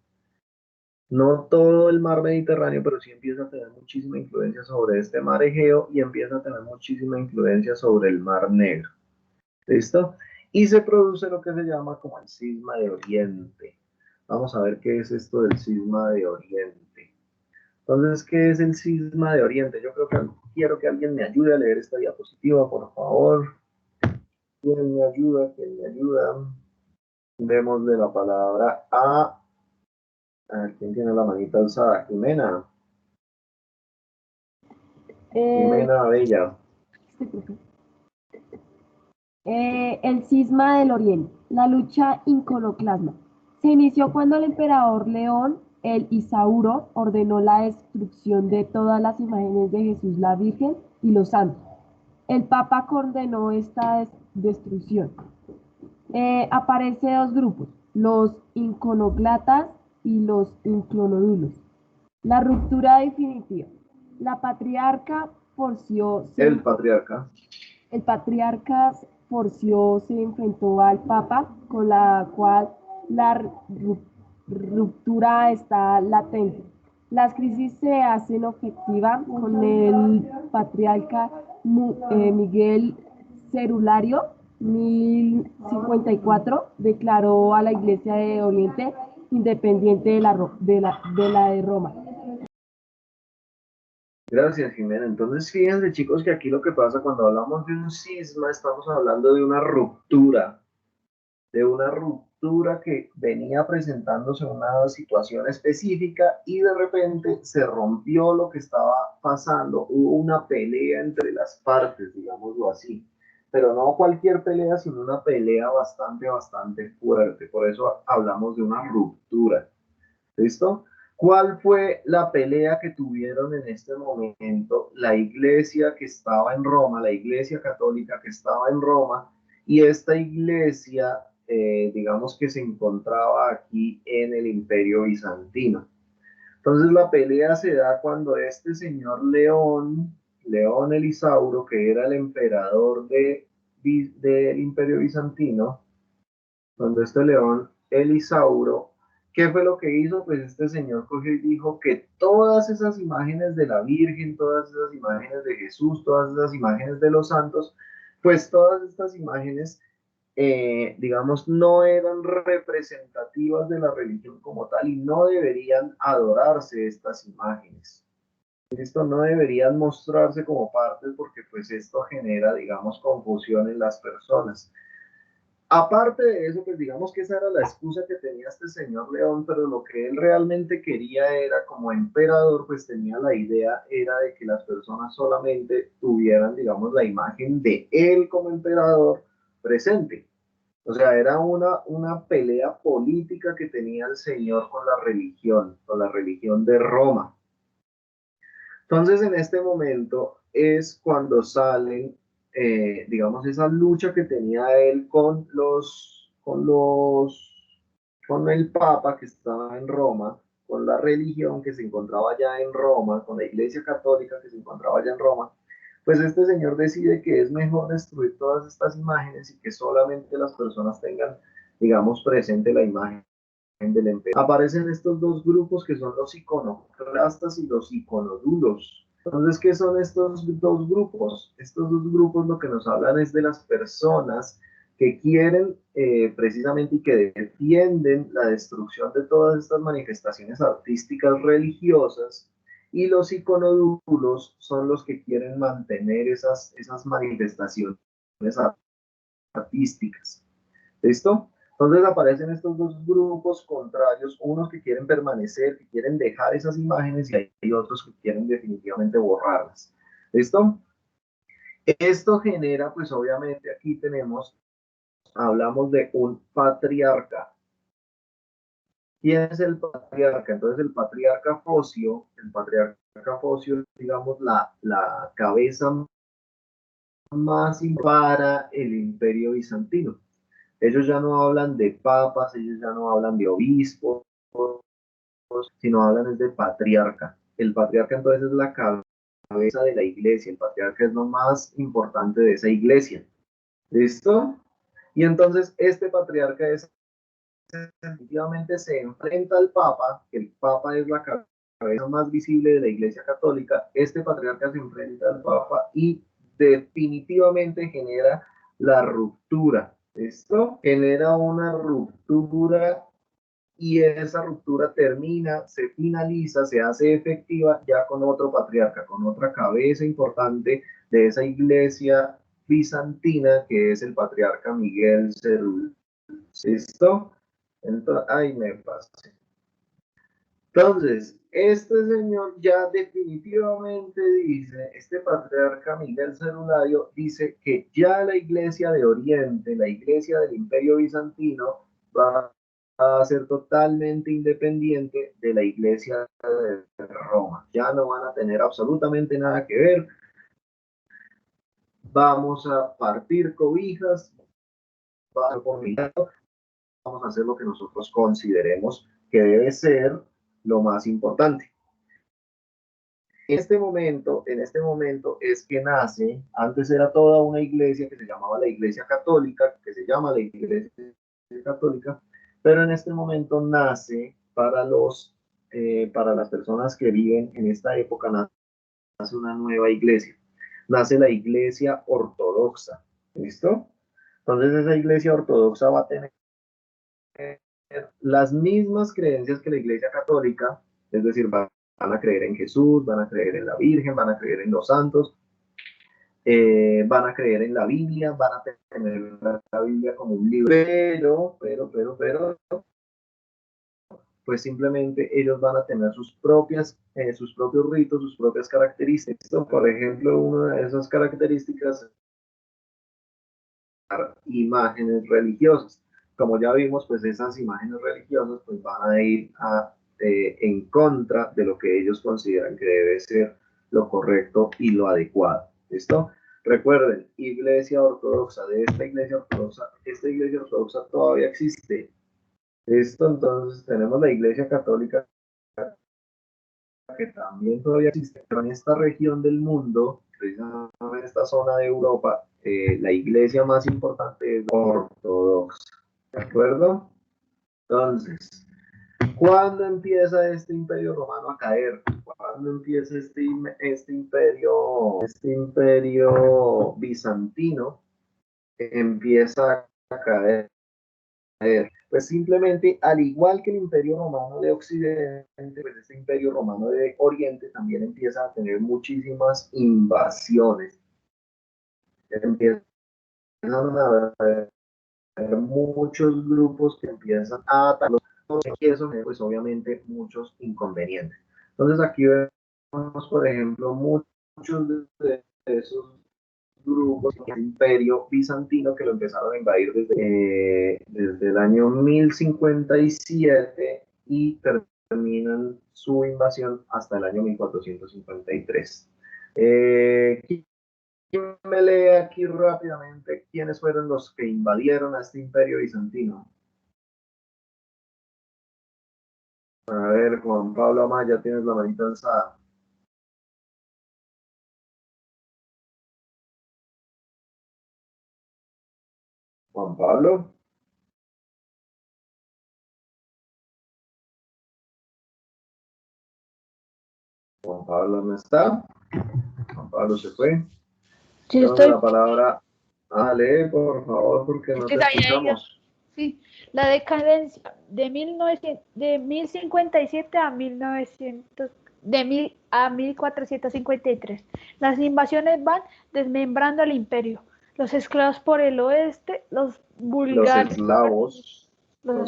Speaker 1: No todo el mar Mediterráneo, pero sí empieza a tener muchísima influencia sobre este mar Egeo y empieza a tener muchísima influencia sobre el mar Negro. ¿Listo? Y se produce lo que se llama como el cisma de Oriente. Vamos a ver qué es esto del cisma de Oriente. Entonces, ¿qué es el cisma de Oriente? Yo creo que quiero que alguien me ayude a leer esta diapositiva, por favor. ¿Quién me ayuda? ¿Quién me ayuda? Vemos de la palabra a ver, ¿quién tiene la manita alzada? Jimena. Jimena Bella.
Speaker 3: El cisma del Oriente, la lucha iconoclasma. Se inició cuando el emperador León el Isauro ordenó la destrucción de todas las imágenes de Jesús, la Virgen y los santos. El Papa condenó esta destrucción. Aparece dos grupos, los iconoclatas y los inclonodulos. La ruptura definitiva. La patriarca Porcio
Speaker 1: El patriarca.
Speaker 3: El patriarca Porcio se enfrentó al Papa, con la cual la ruptura está latente. Las crisis se hacen efectivas con el patriarca Miguel Cerulario, 1054, declaró a la Iglesia de Oriente independiente de la de Roma.
Speaker 1: Gracias, Jimena. Entonces, fíjense, chicos, que aquí lo que pasa cuando hablamos de un cisma, estamos hablando de una ruptura que venía presentándose una situación específica y de repente se rompió lo que estaba pasando. Hubo una pelea entre las partes, digámoslo así. Pero no cualquier pelea, sino una pelea bastante fuerte. Por eso hablamos de una ruptura. ¿Listo? ¿Cuál fue la pelea que tuvieron en este momento la iglesia que estaba en Roma, la iglesia católica que estaba en Roma, y esta iglesia, digamos que se encontraba aquí en el Imperio Bizantino? Entonces la pelea se da cuando este señor León el Isauro, que era el emperador del Imperio Bizantino, cuando este León el Isauro, ¿qué fue lo que hizo? Pues este señor cogió y dijo que todas esas imágenes de la Virgen, todas esas imágenes de Jesús, todas esas imágenes de los santos, pues todas estas imágenes, digamos, no eran representativas de la religión como tal y no deberían adorarse estas imágenes. Esto no deberían mostrarse como partes porque pues esto genera, digamos, confusión en las personas. Aparte de eso, pues digamos que esa era la excusa que tenía este señor León, pero lo que él realmente quería era, como emperador, pues tenía la idea, era de que las personas solamente tuvieran, digamos, la imagen de él como emperador presente. O sea, era una pelea política que tenía el señor con la religión de Roma. Entonces, en este momento es cuando salen, digamos, esa lucha que tenía él con el Papa que estaba en Roma, con la religión que se encontraba allá en Roma, con la Iglesia Católica que se encontraba allá en Roma, pues este señor decide que es mejor destruir todas estas imágenes y que solamente las personas tengan, digamos, presente la imagen del emperador. Aparecen estos dos grupos que son los iconoclastas y los iconodulos. Entonces, ¿qué son estos dos grupos? Estos dos grupos lo que nos hablan es de las personas que quieren precisamente y que defienden la destrucción de todas estas manifestaciones artísticas religiosas, y los iconodulos son los que quieren mantener esas manifestaciones artísticas. ¿Listo? Entonces aparecen estos dos grupos contrarios, unos que quieren permanecer, que quieren dejar esas imágenes, y hay otros que quieren definitivamente borrarlas. ¿Listo? Esto genera, pues obviamente aquí hablamos de un patriarca. ¿Quién es el patriarca? Entonces el patriarca Focio es, digamos, la cabeza más para el Imperio Bizantino. Ellos ya no hablan de papas, ellos ya no hablan de obispos, sino hablan es de patriarca. El patriarca entonces es la cabeza de la iglesia, el patriarca es lo más importante de esa iglesia. ¿Listo? Y entonces este patriarca definitivamente se enfrenta al papa, que el papa es la cabeza más visible de la iglesia católica. Este patriarca se enfrenta al papa y definitivamente genera la ruptura. Esto genera una ruptura, y esa ruptura se finaliza, se hace efectiva ya con otro patriarca, con otra cabeza importante de esa iglesia bizantina, que es el patriarca Miguel Cerul. ¿Listo? Entonces, ahí me pasé. Entonces, este señor ya definitivamente dice, este patriarca Miguel Cerulario dice que ya la iglesia de Oriente, la iglesia del Imperio Bizantino, va a ser totalmente independiente de la iglesia de Roma. Ya no van a tener absolutamente nada que ver. Vamos a partir cobijas, vamos a hacer lo que nosotros consideremos que debe ser lo más importante. En este momento es que nace, antes era toda una iglesia que se llamaba la Iglesia Católica, que se llama la Iglesia Católica, pero en este momento nace para las personas que viven en esta época, nace una nueva iglesia, nace la Iglesia Ortodoxa. ¿Listo? Entonces esa Iglesia Ortodoxa va a tener las mismas creencias que la Iglesia Católica, es decir, van a creer en Jesús, van a creer en la Virgen, van a creer en los santos, van a creer en la Biblia, van a tener la Biblia como un libro, pero, pues simplemente ellos van a tener sus propios ritos, sus propias características. Por ejemplo, una de esas características es imágenes religiosas. Como ya vimos, pues esas imágenes religiosas pues van a ir en contra de lo que ellos consideran que debe ser lo correcto y lo adecuado. ¿Listo? Recuerden, iglesia ortodoxa, esta iglesia ortodoxa todavía existe. ¿Listo? Entonces tenemos la iglesia católica, que también todavía existe, pero en esta región del mundo, precisamente en esta zona de Europa, la iglesia más importante es ortodoxa. ¿De acuerdo? Entonces, ¿cuándo empieza este imperio romano a caer? ¿Cuándo empieza este imperio bizantino empieza a caer? Pues simplemente, al igual que el Imperio Romano de Occidente, pues este Imperio Romano de Oriente también empieza a tener muchísimas invasiones. Empiezan a haber muchos grupos que empiezan a atacar, y eso pues obviamente muchos inconvenientes. Entonces aquí vemos, por ejemplo, muchos de esos grupos del Imperio Bizantino, que lo empezaron a invadir desde el año 1057 y terminan su invasión hasta el año 1453. ¿Quién me lee aquí rápidamente quiénes fueron los que invadieron a este Imperio Bizantino? A ver, Juan Pablo Amaya, tienes la manita alzada. Juan Pablo. Juan Pablo no está. Juan Pablo se fue.
Speaker 6: Sí,
Speaker 1: Damos
Speaker 6: estoy.
Speaker 1: la palabra. Lee, por favor, porque no te escuchamos.
Speaker 6: Sí, la decadencia de 1057 a 1900, de 1000 a 1453. Las invasiones van desmembrando el imperio. Los esclavos por el oeste, los búlgaros,
Speaker 1: Los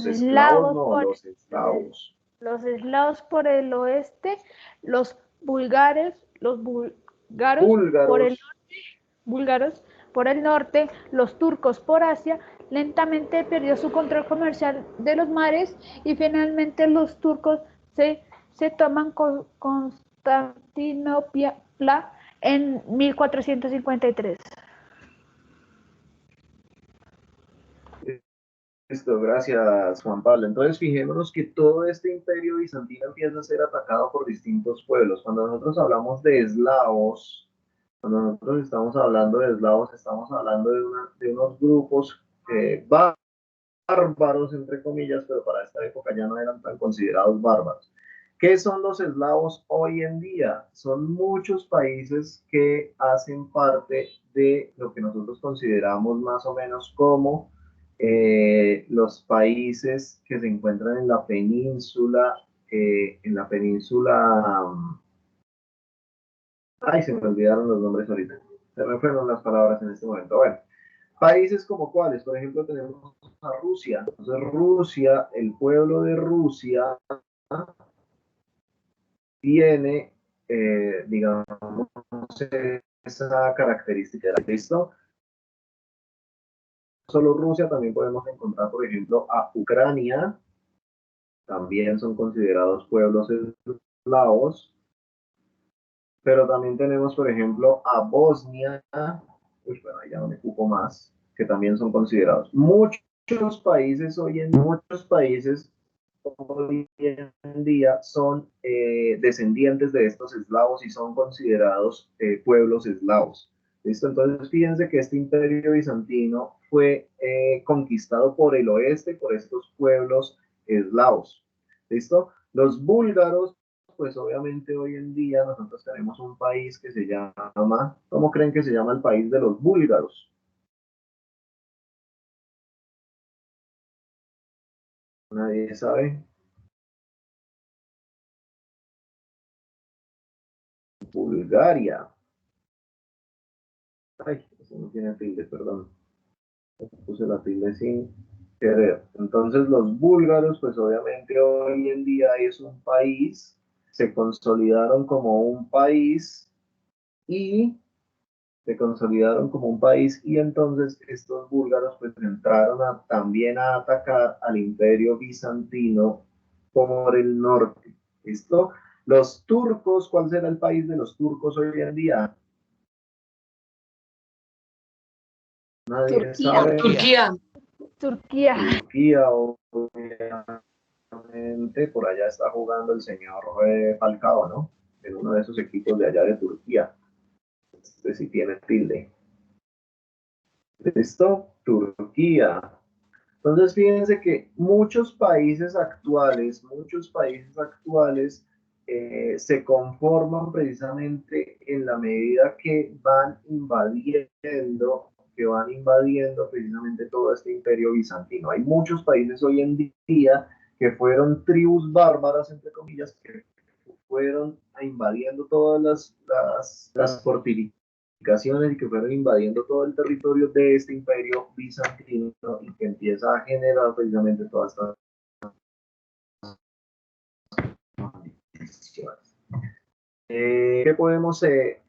Speaker 1: esclavos no, los eslavos.
Speaker 6: Los eslavos por el oeste, los búlgaros por el búlgaros por el norte, los turcos por Asia. Lentamente perdió su control comercial de los mares y finalmente los turcos se toman Constantinopla en 1453.
Speaker 1: Listo, gracias Juan Pablo. Entonces fijémonos que todo este imperio bizantino empieza a ser atacado por distintos pueblos. Cuando nosotros hablamos de eslavos, cuando nosotros estamos hablando de eslavos, estamos hablando de unos grupos bárbaros, entre comillas, pero para esta época ya no eran tan considerados bárbaros. ¿Qué son los eslavos hoy en día? Son muchos países que hacen parte de lo que nosotros consideramos más o menos como los países que se encuentran en la península, ay, se me olvidaron los nombres ahorita, se me fueron las palabras en este momento. Bueno, países como cuáles, por ejemplo, tenemos a Rusia. Entonces, Rusia, el pueblo de Rusia tiene, digamos, esa característica. ¿Listo? Solo Rusia, también podemos encontrar, por ejemplo, a Ucrania, también son considerados pueblos eslavos, pero también tenemos, por ejemplo, a Bosnia, bueno, ya no me ocupo más, que también son considerados. Muchos países hoy en día son descendientes de estos eslavos y son considerados pueblos eslavos. ¿Listo? Entonces, fíjense que este imperio bizantino fue conquistado por el oeste, por estos pueblos eslavos. ¿Listo? Los búlgaros, pues obviamente hoy en día nosotros tenemos un país que se llama, ¿cómo creen que se llama el país de los búlgaros? Nadie sabe. Bulgaria. Ay, eso no tiene tilde, perdón. Puse la tilde sin querer. Entonces los búlgaros, pues obviamente hoy en día es un país, se consolidaron como un país y entonces estos búlgaros pues entraron también a atacar al imperio bizantino por el norte. ¿Listo? Los turcos, ¿cuál será el país de los turcos hoy en día? Nadie
Speaker 2: Turquía.
Speaker 1: sabe.
Speaker 7: Turquía.
Speaker 1: Turquía, obviamente, por allá está jugando el señor Falcao, ¿no? En uno de esos equipos de allá de Turquía. Este sí tiene tilde. ¿Listo? Turquía. Entonces, fíjense que muchos países actuales se conforman precisamente en la medida que van invadiendo precisamente todo este imperio bizantino. Hay muchos países hoy en día que fueron tribus bárbaras, entre comillas, que fueron invadiendo todas las fortificaciones y que fueron invadiendo todo el territorio de este imperio bizantino y que empieza a generar precisamente todas estas condiciones. ¿Qué podemos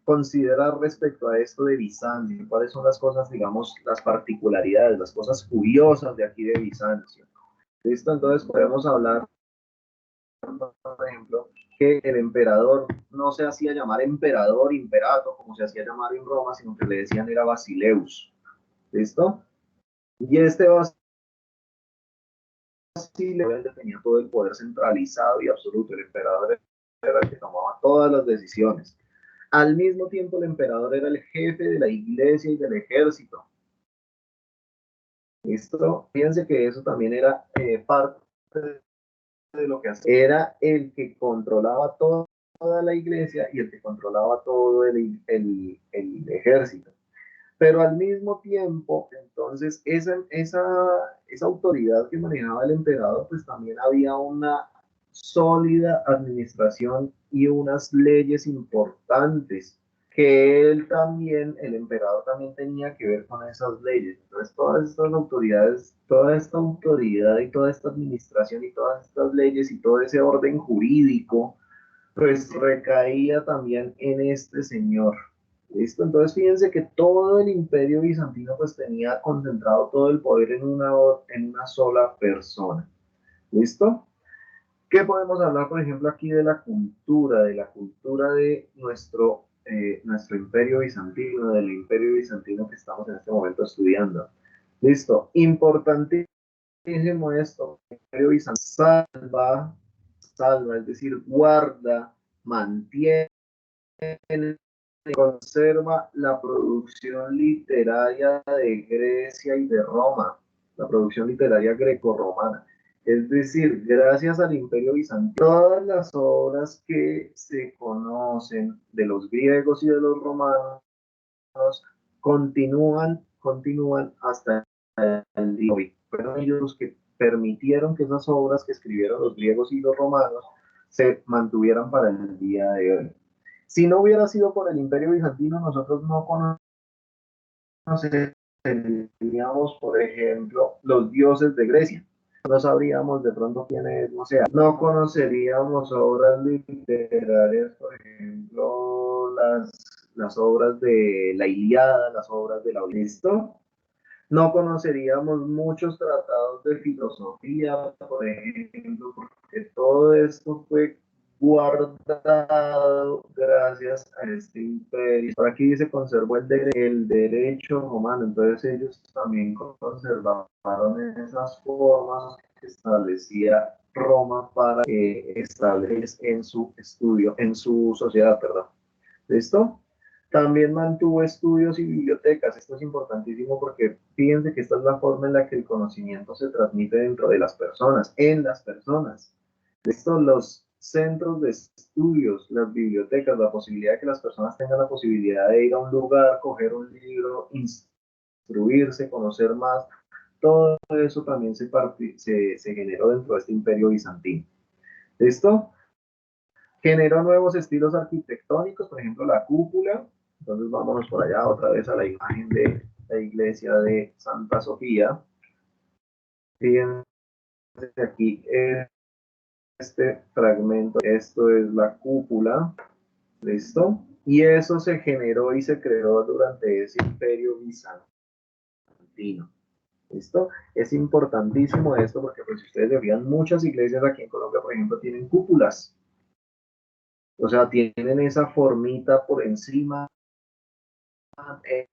Speaker 1: considerar respecto a esto de Bizancio? ¿Cuáles son las cosas, digamos, las particularidades, las cosas curiosas de aquí de Bizancio? ¿Listo? Entonces podemos hablar, por ejemplo, que el emperador no se hacía llamar emperador, imperator, como se hacía llamar en Roma, sino que le decían era Basileus. ¿Listo? Y este así tenía todo el poder centralizado y absoluto. El emperador era el que tomaba todas las decisiones. Al mismo tiempo, el emperador era el jefe de la iglesia y del ejército. ¿Listo? Fíjense que eso también era parte de lo que hacía. Era el que controlaba toda la iglesia y el que controlaba todo el ejército. Pero al mismo tiempo, entonces, esa autoridad que manejaba el emperador, pues también había una sólida administración y unas leyes importantes que él también, el emperador también tenía que ver con esas leyes. Entonces, todas estas autoridades, toda esta autoridad y toda esta administración y todas estas leyes y todo ese orden jurídico, pues recaía también en este señor. ¿Listo? Entonces fíjense que todo el imperio bizantino pues tenía concentrado todo el poder en una sola persona. ¿Listo? ¿Qué podemos hablar, por ejemplo, aquí de la cultura de nuestro imperio bizantino, del imperio bizantino que estamos en este momento estudiando? ¿Listo? Importantísimo esto, el imperio bizantino salva, es decir, guarda, mantiene, conserva la producción literaria de Grecia y de Roma, la producción literaria grecorromana. Es decir, gracias al Imperio Bizantino, todas las obras que se conocen de los griegos y de los romanos continúan hasta el día de hoy. Fueron ellos los que permitieron que esas obras que escribieron los griegos y los romanos se mantuvieran para el día de hoy. Si no hubiera sido por el Imperio Bizantino, nosotros no conoceríamos, por ejemplo, los dioses de Grecia. No sabríamos de pronto quiénes, o sea, no conoceríamos obras literarias, por ejemplo, las obras de la Ilíada, las obras de la Odisea. No conoceríamos muchos tratados de filosofía, por ejemplo, porque todo esto fue guardado gracias a este imperio. Por aquí dice conservó el derecho romano, entonces ellos también conservaron esas formas que establecía Roma para establecer en su estudio, en su sociedad, perdón. ¿Listo? También mantuvo estudios y bibliotecas. Esto es importantísimo porque fíjense que esta es la forma en la que el conocimiento se transmite dentro de las personas, en las personas. Estos los centros de estudios, las bibliotecas, la posibilidad de que las personas tengan la posibilidad de ir a un lugar, coger un libro, instruirse, conocer más. Todo eso también se generó dentro de este imperio bizantino. ¿Listo? Generó nuevos estilos arquitectónicos, por ejemplo, la cúpula. Entonces vámonos por allá otra vez a la imagen de la iglesia de Santa Sofía. Fíjense aquí este fragmento, esto es la cúpula, ¿listo? Y eso se generó y se creó durante ese imperio bizantino. ¿Listo? Es importantísimo esto porque pues, si ustedes vean muchas iglesias aquí en Colombia, por ejemplo, tienen cúpulas. O sea, tienen esa formita por encima en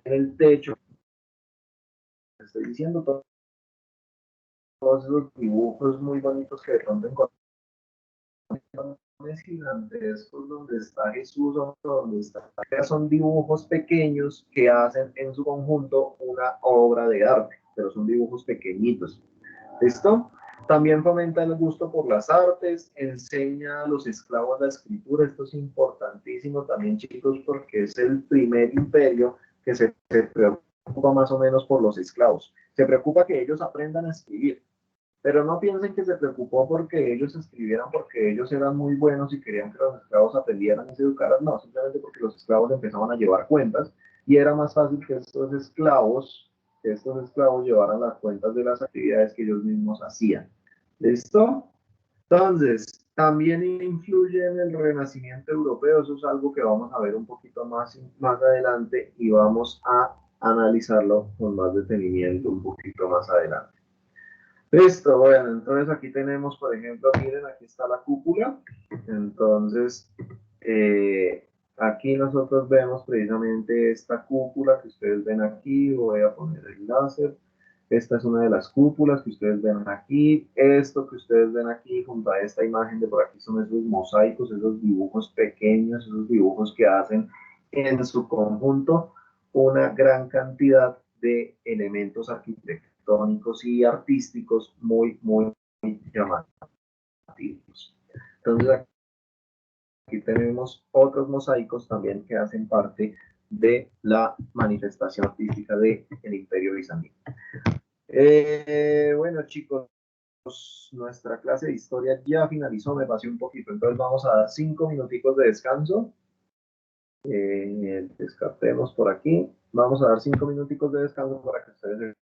Speaker 1: el techo. Estoy diciendo todos esos dibujos muy bonitos que de pronto encontramos gigantescos donde está Jesús, donde está. Son dibujos pequeños que hacen en su conjunto una obra de arte, pero son dibujos pequeñitos. ¿Listo? También fomenta el gusto por las artes, enseña a los esclavos la escritura. Esto es importantísimo también, chicos, porque es el primer imperio que se preocupa más o menos por los esclavos. Se preocupa que ellos aprendan a escribir, pero no piensen que se preocupó porque ellos escribieran, porque ellos eran muy buenos y querían que los esclavos aprendieran y se educaran. No, simplemente porque los esclavos empezaban a llevar cuentas y era más fácil que estos esclavos llevaran las cuentas de las actividades que ellos mismos hacían. ¿Listo? Entonces, también influye en el renacimiento europeo. Eso es algo que vamos a ver un poquito más adelante y vamos a analizarlo con más detenimiento un poquito más adelante. Listo, bueno, entonces aquí tenemos, por ejemplo, miren, aquí está la cúpula. Entonces, Aquí nosotros vemos precisamente esta cúpula que ustedes ven aquí. Voy a poner el láser. Esta es una de las cúpulas que ustedes ven aquí. Esto que ustedes ven aquí junto a esta imagen de por aquí son esos mosaicos, esos dibujos pequeños, esos dibujos que hacen en su conjunto una gran cantidad de elementos arquitectónicos y artísticos muy, muy llamativos. Entonces aquí tenemos otros mosaicos también que hacen parte de la manifestación artística del Imperio Bizantino. Bueno, chicos, nuestra clase de historia ya finalizó, me pasé un poquito, entonces vamos a dar 5 minuticos de descanso. Descartemos por aquí. Vamos a dar 5 minuticos de descanso para que ustedes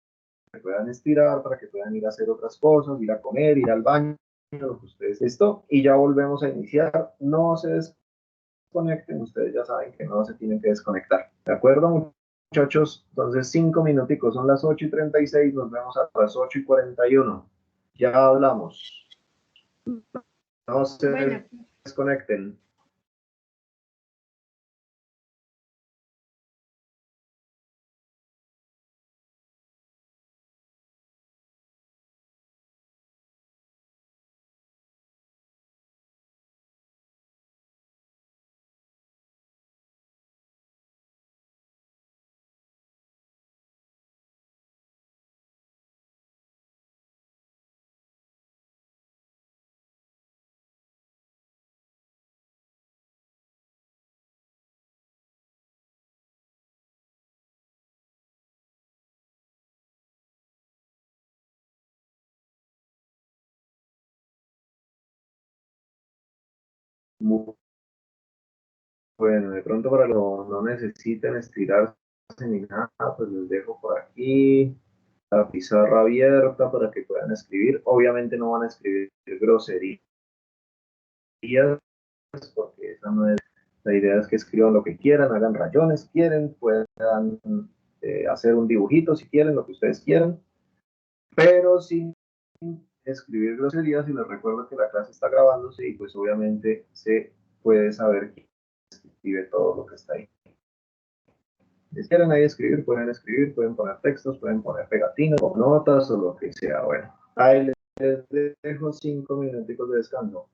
Speaker 1: se puedan estirar, para que puedan ir a hacer otras cosas, ir a comer, ir al baño, lo que ustedes esto, y ya volvemos a iniciar. No se desconecten, ustedes ya saben que no se tienen que desconectar. ¿De acuerdo, muchachos? Entonces 5 minuticos, son las 8:36, nos vemos a las 8:41. Ya hablamos. No se
Speaker 4: Bueno,
Speaker 1: desconecten. Muy bueno, de pronto para los no necesiten estirarse ni nada, pues les dejo por aquí la pizarra abierta para que puedan escribir. Obviamente no van a escribir groserías, porque esa no es la idea, es que escriban lo que quieran, hagan rayones, quieren, puedan hacer un dibujito si quieren, lo que ustedes quieran, pero sin escribir groserías. Y les recuerdo que la clase está grabándose y pues obviamente se puede saber quién escribe todo lo que está ahí. Si quieren ahí escribir, pueden poner textos, pueden poner pegatinas o notas o lo que sea. Bueno, ahí les dejo 5 minuticos de descanso.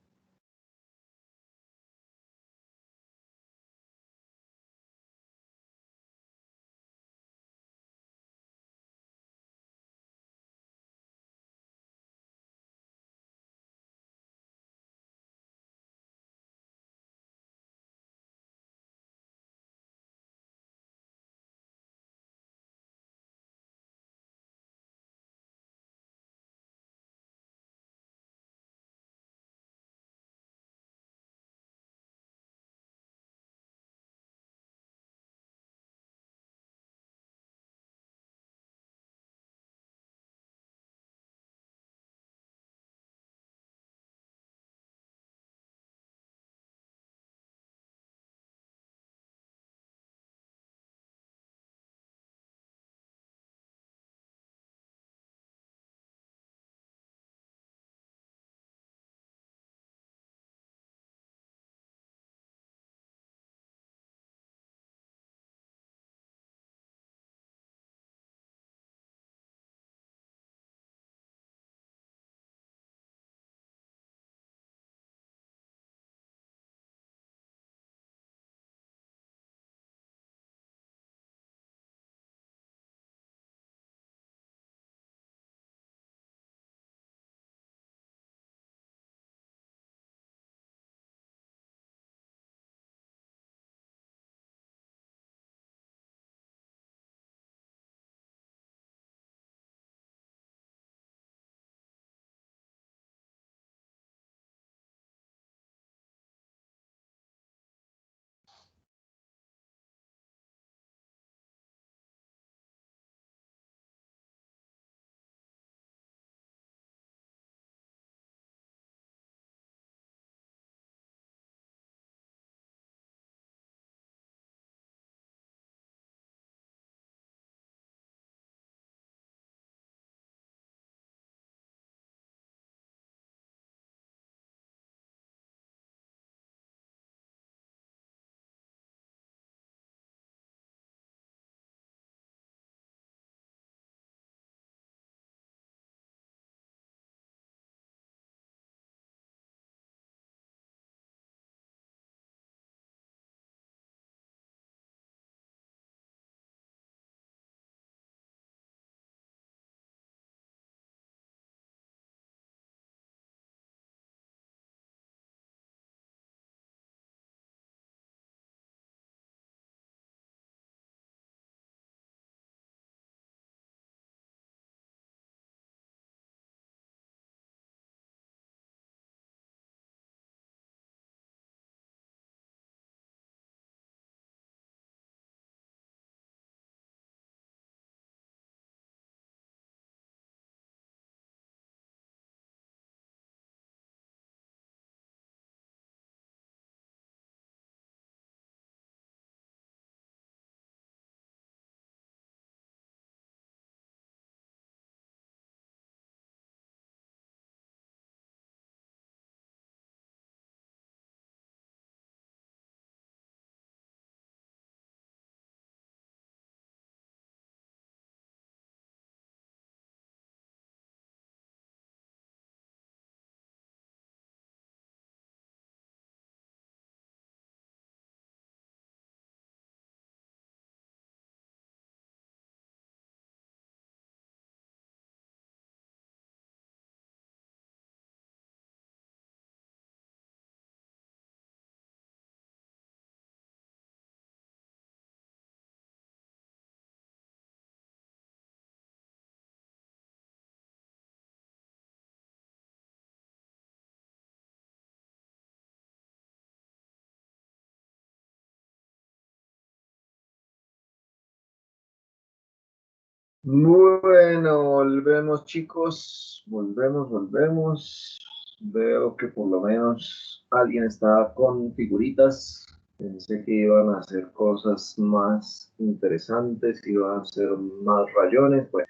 Speaker 1: Bueno, volvemos chicos, volvemos. Veo que por lo menos alguien está con figuritas. Pensé que iban a hacer cosas más interesantes, iban a hacer más rayones. Bueno,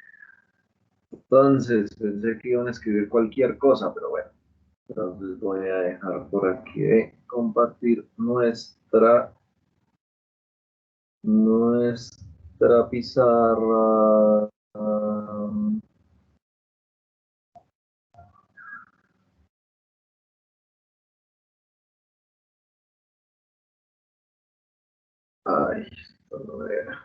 Speaker 1: entonces pensé que iban a escribir cualquier cosa, pero bueno. Entonces voy a dejar por aquí de compartir nuestra pizarra. Ay, esto no era.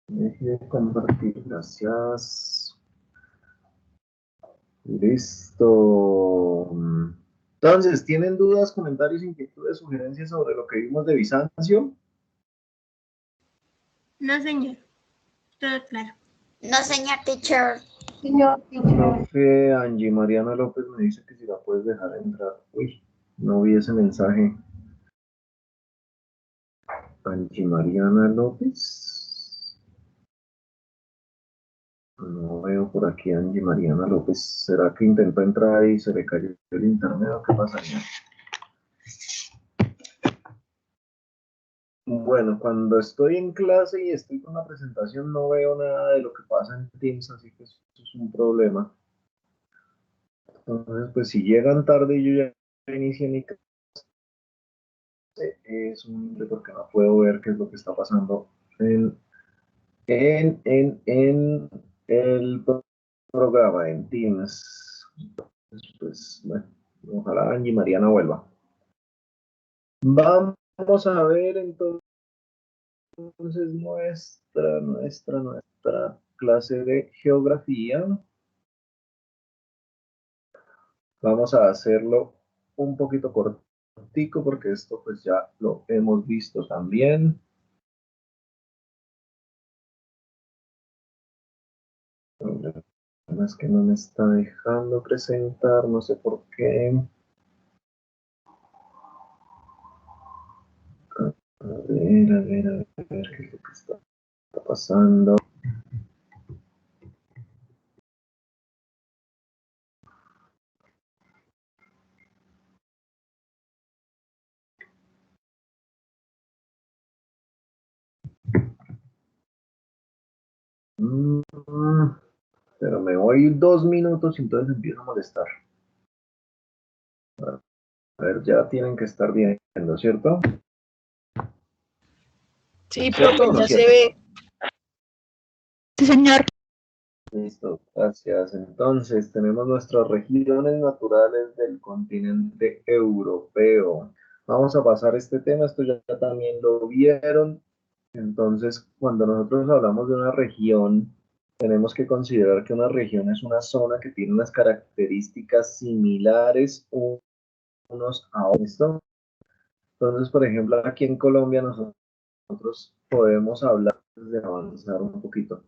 Speaker 1: Deje de compartir, gracias. Listo. Entonces, ¿tienen dudas, comentarios, inquietudes, sugerencias sobre lo que vimos de Bizancio?
Speaker 4: No, señor. Todo claro.
Speaker 2: No, señor teacher.
Speaker 3: Señor teacher,
Speaker 1: Profe Angie Mariana López me dice que si la puedes dejar entrar. Uy, no vi ese mensaje. Angie Mariana López. No veo por aquí a Angie Mariana López. ¿Será que intentó entrar y se le cayó el internet o qué pasaría? Bueno, cuando estoy en clase y estoy con la presentación no veo nada de lo que pasa en Teams, así que eso es un problema. Entonces, pues si llegan tarde y yo ya inicié mi clase, es un porque no puedo ver qué es lo que está pasando en el programa, en Teams. Entonces, pues, bueno, ojalá Angie Mariana vuelva. Vamos a ver entonces nuestra clase de geografía. Vamos a hacerlo un poquito cortico porque esto pues ya lo hemos visto también. Es que no me está dejando presentar, no sé por qué. A ver, qué es lo que está pasando. Pero me voy 2 minutos y entonces empiezo a molestar. A ver, ya tienen que estar viendo, ¿cierto?
Speaker 6: Sí,
Speaker 1: ¿Cierto
Speaker 6: profe,
Speaker 1: o no
Speaker 6: ya
Speaker 1: es
Speaker 6: se
Speaker 1: cierto?
Speaker 6: ve. Sí, señor.
Speaker 1: Listo, gracias. Entonces, tenemos nuestras regiones naturales del continente europeo. Vamos a pasar este tema, esto ya también lo vieron. Entonces, cuando nosotros hablamos de una región, tenemos que considerar que una región es una zona que tiene unas características similares unos a otros. Entonces, por ejemplo, aquí en Colombia nosotros podemos hablar de avanzar un poquito.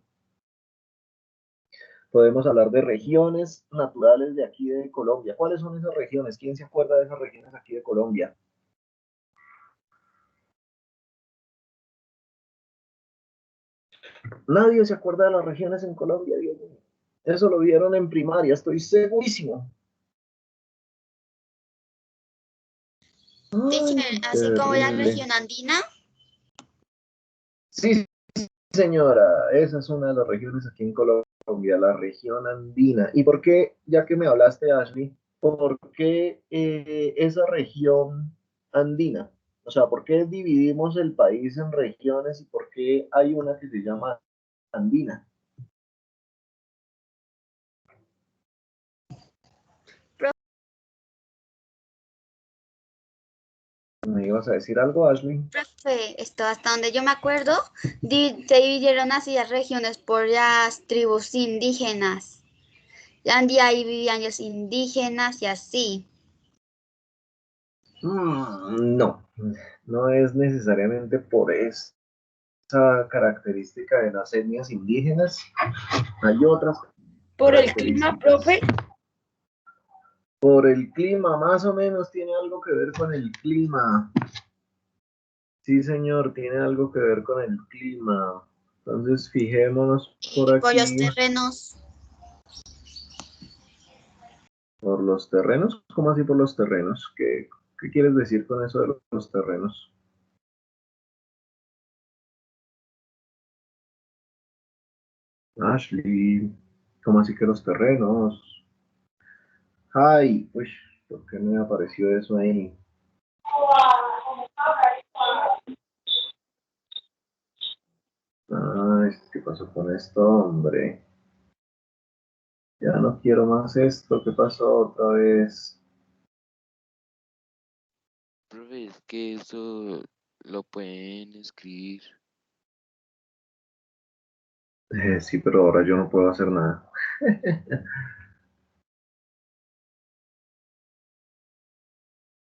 Speaker 1: Podemos hablar de regiones naturales de aquí de Colombia. ¿Cuáles son esas regiones? ¿Quién se acuerda de esas regiones aquí de Colombia? Nadie se acuerda de las regiones en Colombia, Dios mío. Eso lo vieron en primaria, estoy segurísimo.
Speaker 2: Teacher,
Speaker 1: Ay,
Speaker 2: así como la
Speaker 1: terrible.
Speaker 2: región andina.
Speaker 1: Sí, señora, esa es una de las regiones aquí en Colombia, la región andina. ¿Y por qué, ya que me hablaste, Ashley, por qué esa región andina? O sea, ¿por qué dividimos el país en regiones y por qué hay una que se llama andina? ¿Me ibas a decir algo, Ashley?
Speaker 2: Profe, esto hasta donde yo me acuerdo, se dividieron así las regiones por las tribus indígenas. Ahí vivían los indígenas y así.
Speaker 1: No, no es necesariamente por esa característica de las etnias indígenas. Hay otras
Speaker 6: Por el clima, profe.
Speaker 1: Por el clima, más o menos tiene algo que ver con el clima. Sí, señor, tiene algo que ver con el clima. Entonces, fijémonos por
Speaker 2: Por los
Speaker 1: aquí,
Speaker 2: terrenos.
Speaker 1: por los terrenos. ¿Cómo así por los terrenos? ¿Qué quieres decir con eso de los terrenos? Ashley, ¿cómo así que los terrenos? Ay, uy, ¿por qué me apareció eso ahí? Ay, ¿qué pasó con esto, hombre? Ya no quiero más esto. ¿Qué pasó otra vez?
Speaker 5: Profe, es que eso lo pueden escribir.
Speaker 1: Sí, pero ahora yo no puedo hacer nada.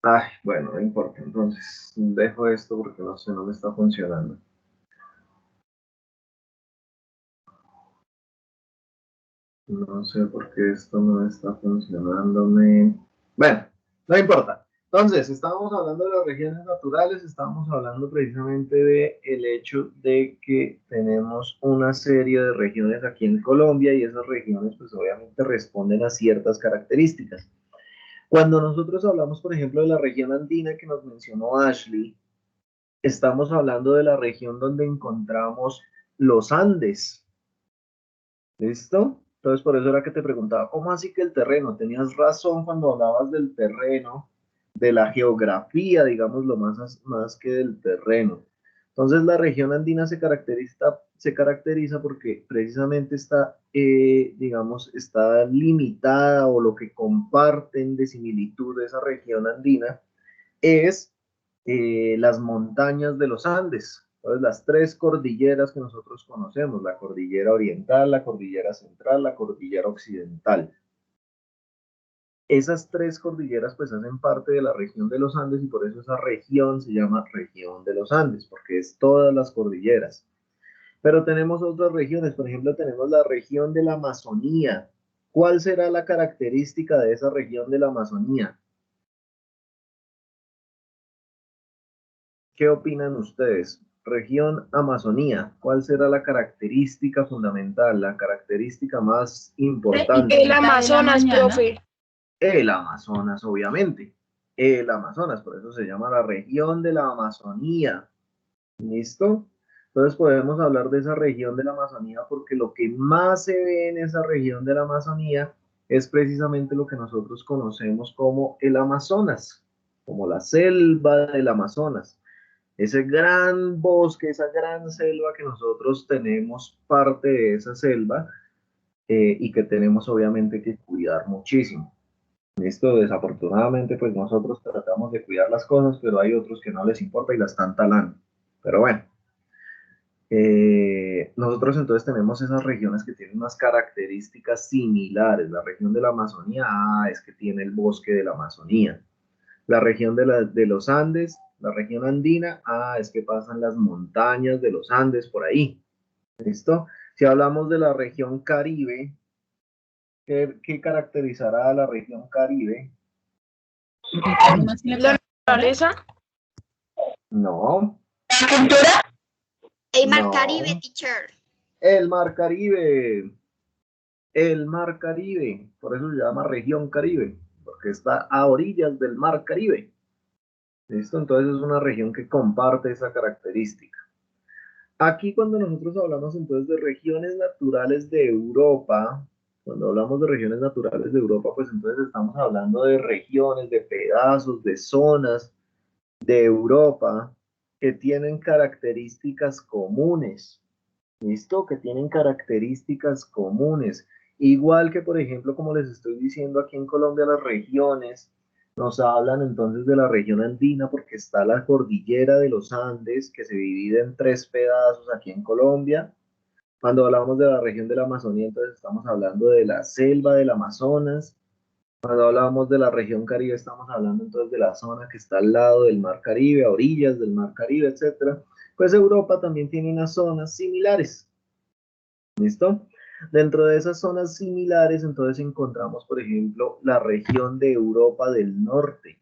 Speaker 1: Ay, bueno, no importa. Entonces, dejo esto porque no sé, no me está funcionando. No sé por qué esto no está funcionándome. Bueno, no importa. Entonces, estábamos hablando de las regiones naturales, estábamos hablando precisamente de el hecho de que tenemos una serie de regiones aquí en Colombia y esas regiones pues obviamente responden a ciertas características. Cuando nosotros hablamos, por ejemplo, de la región andina que nos mencionó Ashley, estamos hablando de la región donde encontramos los Andes. ¿Listo? Entonces, por eso era que te preguntaba, ¿cómo así que el terreno? Tenías razón cuando hablabas del terreno, de la geografía, digámoslo más que del terreno. Entonces, la región andina se caracteriza porque precisamente está, digamos, está limitada o lo que comparten de similitud de esa región andina es las montañas de los Andes. Entonces, las tres cordilleras que nosotros conocemos, la cordillera oriental, la cordillera central, la cordillera occidental. Esas tres cordilleras pues hacen parte de la región de los Andes y por eso esa región se llama región de los Andes, porque es todas las cordilleras. Pero tenemos otras regiones, por ejemplo, tenemos la región de la Amazonía. ¿Cuál será la característica de esa región de la Amazonía? ¿Qué opinan ustedes? Región Amazonía, ¿cuál será la característica fundamental, la característica más importante?
Speaker 7: El Amazonas, profe.
Speaker 1: El Amazonas, obviamente. El Amazonas, por eso se llama la región de la Amazonía. ¿Listo? Entonces podemos hablar de esa región de la Amazonía porque lo que más se ve en esa región de la Amazonía es precisamente lo que nosotros conocemos como el Amazonas, como la selva del Amazonas. Ese gran bosque, esa gran selva que nosotros tenemos parte de esa selva y que tenemos obviamente que cuidar muchísimo. Esto desafortunadamente pues nosotros tratamos de cuidar las cosas, pero hay otros que no les importa y la están talando. Pero bueno, nosotros entonces tenemos esas regiones que tienen unas características similares. La región de la Amazonía es que tiene el bosque de la Amazonía. La región de los Andes, la región andina, es que pasan las montañas de los Andes por ahí. ¿Listo? Si hablamos de la región Caribe, ¿qué caracterizará a la región Caribe?
Speaker 7: La naturaleza.
Speaker 1: No,
Speaker 2: El Mar
Speaker 1: no.
Speaker 2: Caribe, teacher.
Speaker 1: El Mar Caribe. El Mar Caribe. Por eso se llama región Caribe, porque está a orillas del Mar Caribe. ¿Listo? Entonces es una región que comparte esa característica. Aquí cuando nosotros hablamos entonces de regiones naturales de Europa, cuando hablamos de regiones naturales de Europa, pues entonces estamos hablando de regiones, de pedazos, de zonas de Europa que tienen características comunes. ¿Listo? Que tienen características comunes. Igual que, por ejemplo, como les estoy diciendo aquí en Colombia, las regiones nos hablan entonces de la región andina porque está la cordillera de los Andes que se divide en tres pedazos aquí en Colombia. Cuando hablamos de la región de la Amazonía, entonces estamos hablando de la selva del Amazonas. Cuando hablamos de la región Caribe, estamos hablando entonces de la zona que está al lado del Mar Caribe, a orillas del Mar Caribe, etcétera. Pues Europa también tiene unas zonas similares. ¿Listo? Dentro de esas zonas similares, entonces encontramos, por ejemplo, la región de Europa del Norte.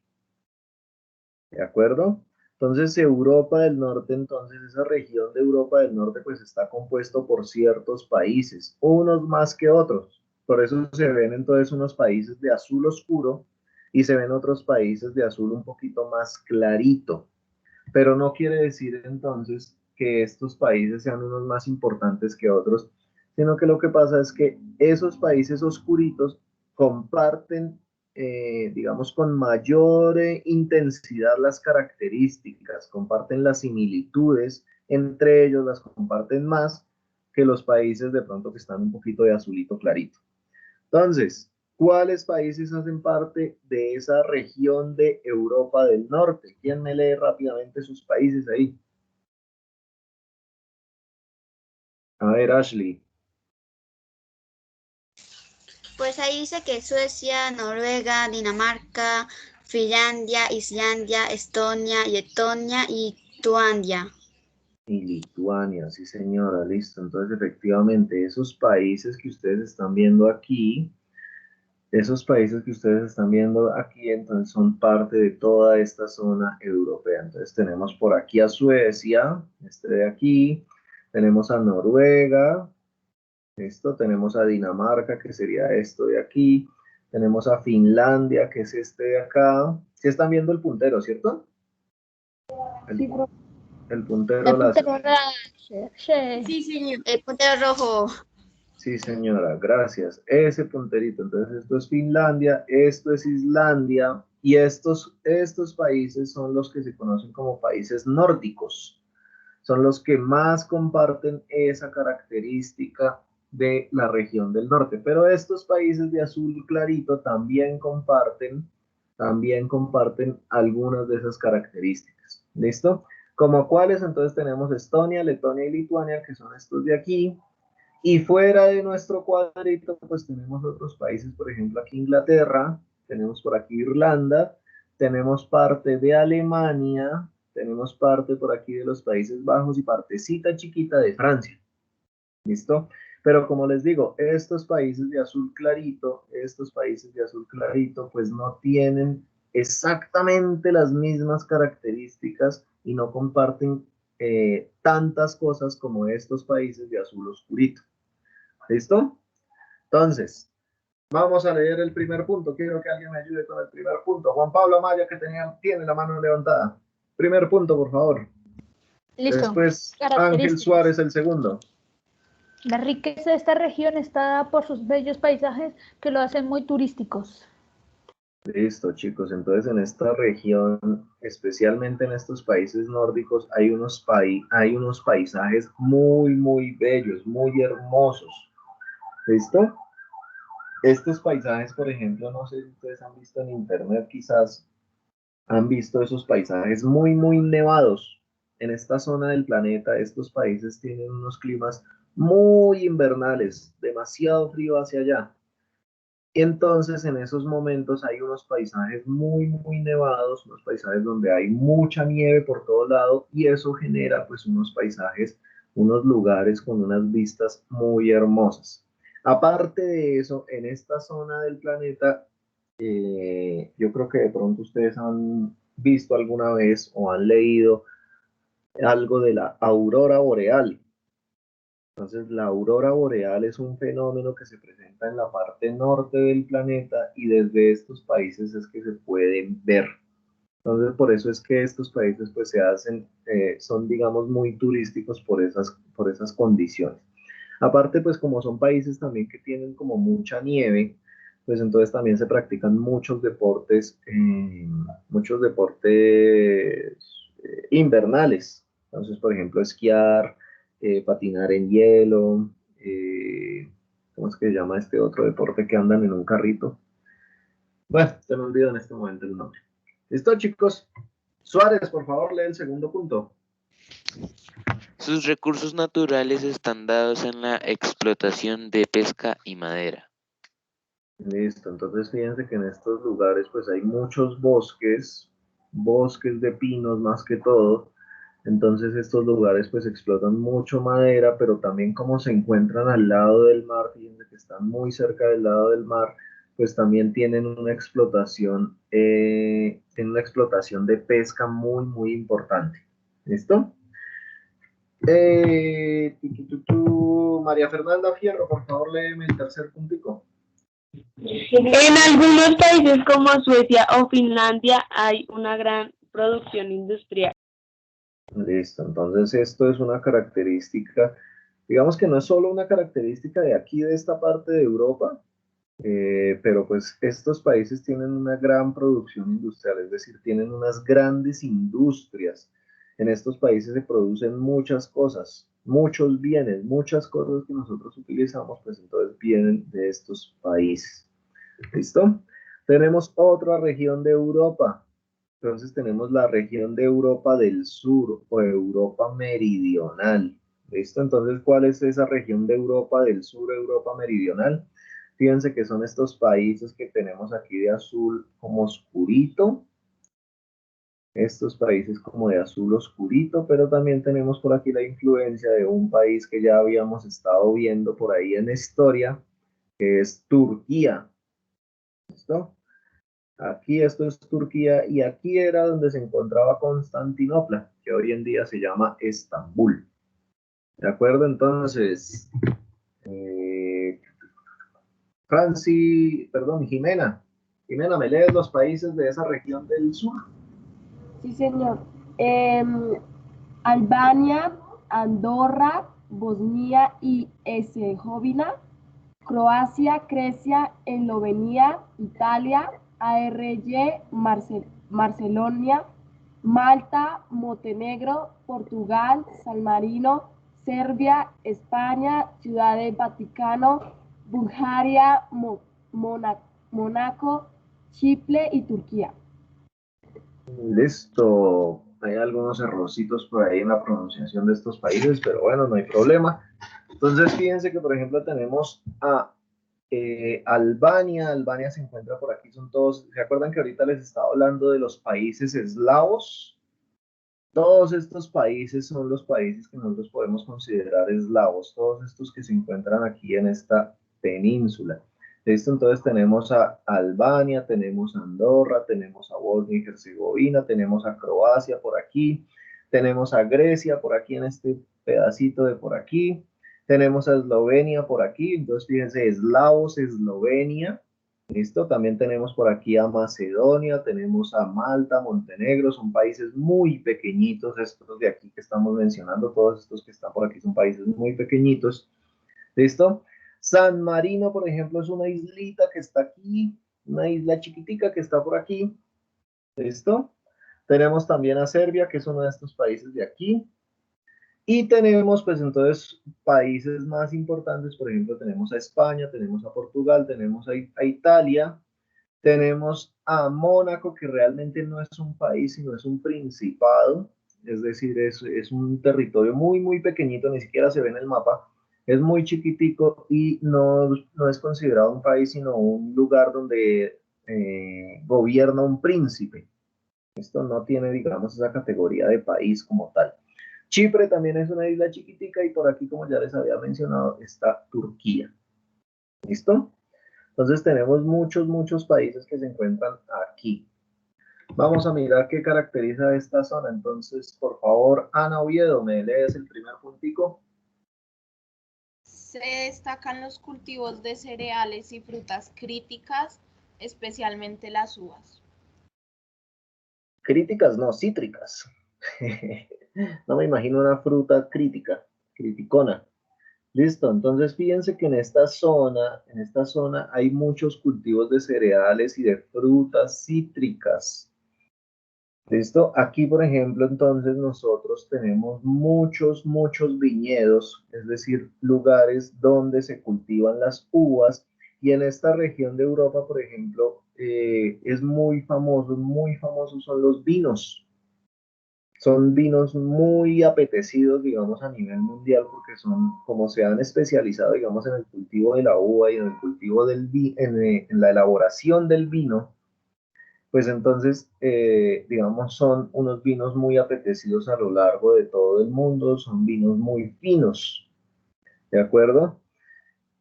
Speaker 1: ¿De acuerdo? Entonces, Europa del Norte, entonces, esa región de Europa del Norte, pues está compuesto por ciertos países, unos más que otros. Por eso se ven entonces unos países de azul oscuro y se ven otros países de azul un poquito más clarito. Pero no quiere decir entonces que estos países sean unos más importantes que otros, sino que lo que pasa es que esos países oscuritos comparten, digamos, con mayor intensidad las características, comparten las similitudes entre ellos, las comparten más que los países de pronto que están un poquito de azulito clarito. Entonces, ¿cuáles países hacen parte de esa región de Europa del Norte? ¿Quién me lee rápidamente sus países ahí? A ver, Ashley.
Speaker 2: Pues ahí dice que Suecia, Noruega, Dinamarca, Finlandia, Islandia, Estonia, Letonia y Lituania.
Speaker 1: Y Lituania, sí señora, listo. Entonces, efectivamente, esos países que ustedes están viendo aquí, entonces son parte de toda esta zona europea. Entonces tenemos por aquí a Suecia, este de aquí, tenemos a Noruega, esto, tenemos a Dinamarca, que sería esto de aquí, tenemos a Finlandia, que es este de acá. ¿Sí están viendo el puntero, cierto?
Speaker 6: Sí, profe.
Speaker 1: El puntero
Speaker 6: El
Speaker 1: láser.
Speaker 6: puntero láser, sí.
Speaker 4: Sí, señor.
Speaker 2: El puntero rojo.
Speaker 1: Sí, señora, gracias. Ese punterito. Entonces, esto es Finlandia, esto es Islandia, y estos países son los que se conocen como países nórdicos. Son los que más comparten esa característica de la región del norte. Pero estos países de azul clarito también comparten algunas de esas características. ¿Listo? Como cuáles, entonces tenemos Estonia, Letonia y Lituania, que son estos de aquí. Y fuera de nuestro cuadrito, pues tenemos otros países, por ejemplo, aquí Inglaterra, tenemos por aquí Irlanda, tenemos parte de Alemania, tenemos parte por aquí de los Países Bajos y partecita chiquita de Francia. ¿Listo? Pero como les digo, estos países de azul clarito, pues no tienen exactamente las mismas características y no comparten tantas cosas como estos países de azul oscurito. ¿Listo? Entonces, vamos a leer el primer punto. Quiero que alguien me ayude con el primer punto. Juan Pablo Amaya, que tiene la mano levantada. Primer punto, por favor.
Speaker 6: Listo.
Speaker 1: Después, Ángel
Speaker 6: Características.
Speaker 1: Suárez, el segundo.
Speaker 6: La riqueza de esta región está dada por sus bellos paisajes que lo hacen muy turísticos.
Speaker 1: Listo, chicos. Entonces, en esta región, especialmente en estos países nórdicos, hay unos paisajes muy, muy bellos, muy hermosos. ¿Listo? Estos paisajes, por ejemplo, no sé si ustedes han visto en internet, quizás han visto esos paisajes muy, muy nevados. En esta zona del planeta, estos países tienen unos climas muy invernales, demasiado frío hacia allá. Y entonces en esos momentos hay unos paisajes muy, muy nevados, unos paisajes donde hay mucha nieve por todo lado y eso genera pues unos paisajes, unos lugares con unas vistas muy hermosas. Aparte de eso, en esta zona del planeta, yo creo que de pronto ustedes han visto alguna vez o han leído algo de la aurora boreal. Entonces, la aurora boreal es un fenómeno que se presenta en la parte norte del planeta y desde estos países es que se pueden ver. Entonces, por eso es que estos países pues son digamos muy turísticos por esas condiciones. Aparte, pues como son países también que tienen como mucha nieve, pues entonces también se practican muchos deportes invernales. Entonces, por ejemplo, esquiar, patinar en hielo, ¿cómo es que se llama este otro deporte que andan en un carrito? Bueno, se me olvidó en este momento el nombre. ¿Listo, chicos? Suárez, por favor, lee el segundo punto.
Speaker 5: Sus recursos naturales están dados en la explotación de pesca y madera.
Speaker 1: Listo, entonces fíjense que en estos lugares pues hay muchos bosques de pinos más que todo. Entonces estos lugares pues explotan mucho madera, pero también como se encuentran al lado del mar, fíjense que están muy cerca del lado del mar, pues también tienen una explotación de pesca muy, muy importante. ¿Listo? María Fernanda Fierro, por favor, léeme el tercer puntico.
Speaker 8: En algunos países como Suecia o Finlandia hay una gran producción industrial.
Speaker 1: Listo, entonces esto es una característica, digamos que no es solo una característica de aquí, de esta parte de Europa, pero pues estos países tienen una gran producción industrial, es decir, tienen unas grandes industrias. En estos países se producen muchas cosas, muchos bienes, muchas cosas que nosotros utilizamos, pues entonces vienen de estos países. ¿Listo? Tenemos otra región de Europa. Entonces tenemos la región de Europa del Sur o Europa Meridional. ¿Listo? Entonces, ¿cuál es esa región de Europa del Sur, Europa Meridional? Fíjense que son estos países que tenemos aquí de azul como oscurito. Estos países como de azul oscurito, pero también tenemos por aquí la influencia de un país que ya habíamos estado viendo por ahí en la historia, que es Turquía. ¿Listo? Aquí esto es Turquía y aquí era donde se encontraba Constantinopla, que hoy en día se llama Estambul. ¿De acuerdo? Entonces, Jimena. Jimena, ¿me lees los países de esa región del sur?
Speaker 3: Sí, señor. Albania, Andorra, Bosnia y Herzegovina, Croacia, Grecia, Eslovenia, Italia, ARY, Macedonia, Malta, Montenegro, Portugal, San Marino, Serbia, España, Ciudad del Vaticano, Bulgaria, Mónaco, Chipre y Turquía.
Speaker 1: Listo. Hay algunos errorcitos por ahí en la pronunciación de estos países, pero bueno, no hay problema. Entonces, fíjense que, por ejemplo, tenemos a Albania. Albania se encuentra por aquí, son todos. ¿Se acuerdan que ahorita les estaba hablando de los países eslavos? Todos estos países son los países que nosotros podemos considerar eslavos, todos estos que se encuentran aquí en esta península. ¿Listo? Entonces tenemos a Albania, tenemos a Andorra, tenemos a Bosnia y Herzegovina, tenemos a Croacia por aquí, tenemos a Grecia por aquí en este pedacito de por aquí, tenemos a Eslovenia por aquí, entonces fíjense, eslavos, Eslovenia. ¿Listo? También tenemos por aquí a Macedonia, tenemos a Malta, Montenegro, son países muy pequeñitos, estos de aquí que estamos mencionando, todos estos que están por aquí son países muy pequeñitos. ¿Listo? San Marino, por ejemplo, es una islita que está aquí, una isla chiquitica que está por aquí. ¿Listo? Tenemos también a Serbia, que es uno de estos países de aquí. Y tenemos, pues entonces, países más importantes, por ejemplo, tenemos a España, tenemos a Portugal, tenemos a Italia, tenemos a Mónaco, que realmente no es un país, sino es un principado, es decir, es un territorio muy, muy pequeñito, ni siquiera se ve en el mapa, es muy chiquitico y no es considerado un país, sino un lugar donde gobierna un príncipe. Esto no tiene, digamos, esa categoría de país como tal. Chipre también es una isla chiquitica y por aquí, como ya les había mencionado, está Turquía. ¿Listo? Entonces tenemos muchos países que se encuentran aquí. Vamos a mirar qué caracteriza esta zona. Entonces, por favor, Ana Oviedo, ¿me lees el primer puntico?
Speaker 9: Se destacan los cultivos de cereales y frutas críticas, especialmente las uvas.
Speaker 1: Críticas, no, cítricas. No me imagino una fruta criticona. Listo, entonces fíjense que en esta zona hay muchos cultivos de cereales y de frutas cítricas. ¿Listo? Aquí, por ejemplo, entonces nosotros tenemos muchos viñedos, es decir, lugares donde se cultivan las uvas. Y en esta región de Europa, por ejemplo, es muy famosos son los vinos. Son vinos muy apetecidos, digamos, a nivel mundial, porque son, como se han especializado, digamos, en el cultivo de la uva y en el cultivo del en la elaboración del vino, pues entonces, digamos, son unos vinos muy apetecidos a lo largo de todo el mundo, son vinos muy finos, ¿de acuerdo?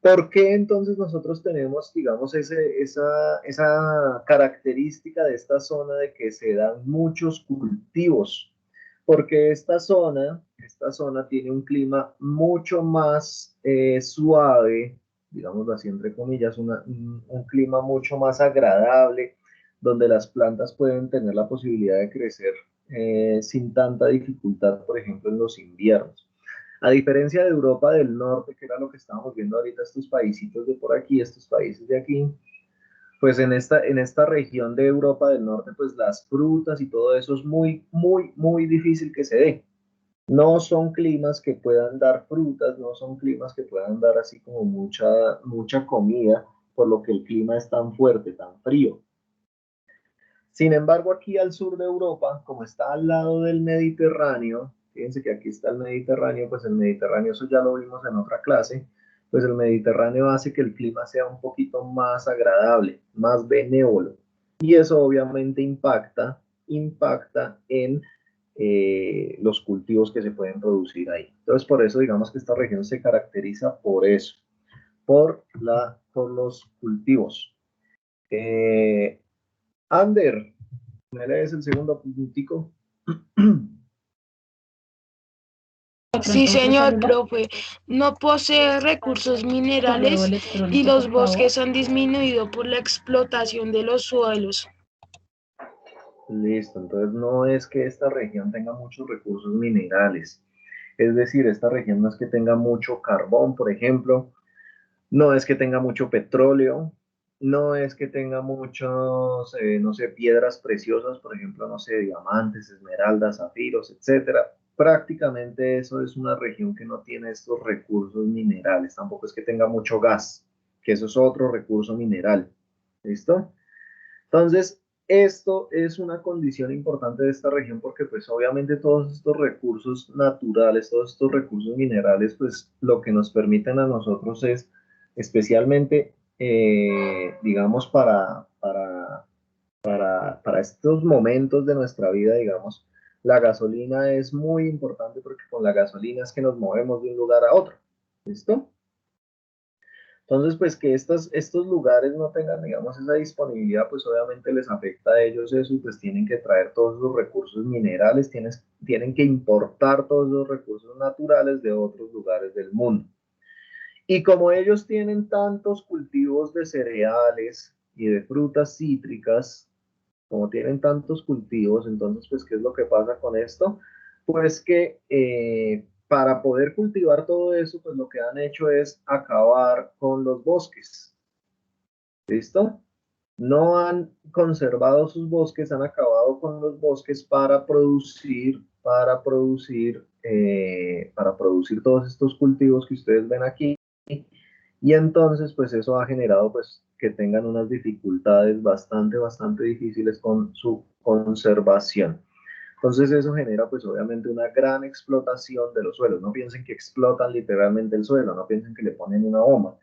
Speaker 1: ¿Por qué entonces nosotros tenemos, digamos, esa característica de esta zona de que se dan muchos cultivos? Porque esta zona tiene un clima mucho más suave, digámoslo así entre comillas, un clima mucho más agradable, donde las plantas pueden tener la posibilidad de crecer sin tanta dificultad, por ejemplo, en los inviernos. A diferencia de Europa del Norte, que era lo que estábamos viendo ahorita, estos paísitos de por aquí, estos países de aquí, pues en esta región de Europa del Norte, pues las frutas y todo eso es muy difícil que se dé. No son climas que puedan dar frutas, no son climas que puedan dar así como mucha comida, por lo que el clima es tan fuerte, tan frío. Sin embargo, aquí al sur de Europa, como está al lado del Mediterráneo, fíjense que aquí está el Mediterráneo, pues el Mediterráneo, eso ya lo vimos en otra clase, pues el Mediterráneo hace que el clima sea un poquito más agradable, más benévolo. Y eso obviamente impacta en los cultivos que se pueden producir ahí. Entonces, por eso digamos que esta región se caracteriza por eso, por los cultivos. Ander, ¿me lees el segundo puntico?
Speaker 8: Sí, señor, profe. No posee recursos minerales y los bosques han disminuido por la explotación de los suelos.
Speaker 1: Listo, entonces no es que esta región tenga muchos recursos minerales. Es decir, esta región no es que tenga mucho carbón, por ejemplo, no es que tenga mucho petróleo, no es que tenga muchos, no sé, piedras preciosas, por ejemplo, no sé, diamantes, esmeraldas, zafiros, etcétera. Prácticamente eso es una región que no tiene estos recursos minerales. Tampoco es que tenga mucho gas, que eso es otro recurso mineral. ¿Listo? Entonces, esto es una condición importante de esta región porque pues obviamente todos estos recursos naturales, todos estos recursos minerales, pues lo que nos permiten a nosotros es especialmente, digamos, para estos momentos de nuestra vida, digamos, la gasolina es muy importante porque con la gasolina es que nos movemos de un lugar a otro. ¿Listo? Entonces, pues que estos lugares no tengan, digamos, esa disponibilidad, pues obviamente les afecta a ellos eso y pues tienen que traer todos los recursos minerales, tienen que importar todos los recursos naturales de otros lugares del mundo. Y como ellos tienen tantos cultivos de cereales y de frutas cítricas, como tienen tantos cultivos, entonces, pues, ¿qué es lo que pasa con esto? Pues que para poder cultivar todo eso, pues lo que han hecho es acabar con los bosques. ¿Listo? No han conservado sus bosques, han acabado con los bosques para producir todos estos cultivos que ustedes ven aquí. Y entonces, pues eso ha generado pues que tengan unas dificultades bastante difíciles con su conservación. Entonces eso genera pues obviamente una gran explotación de los suelos. No piensen que explotan literalmente el suelo, no piensen que le ponen una bomba.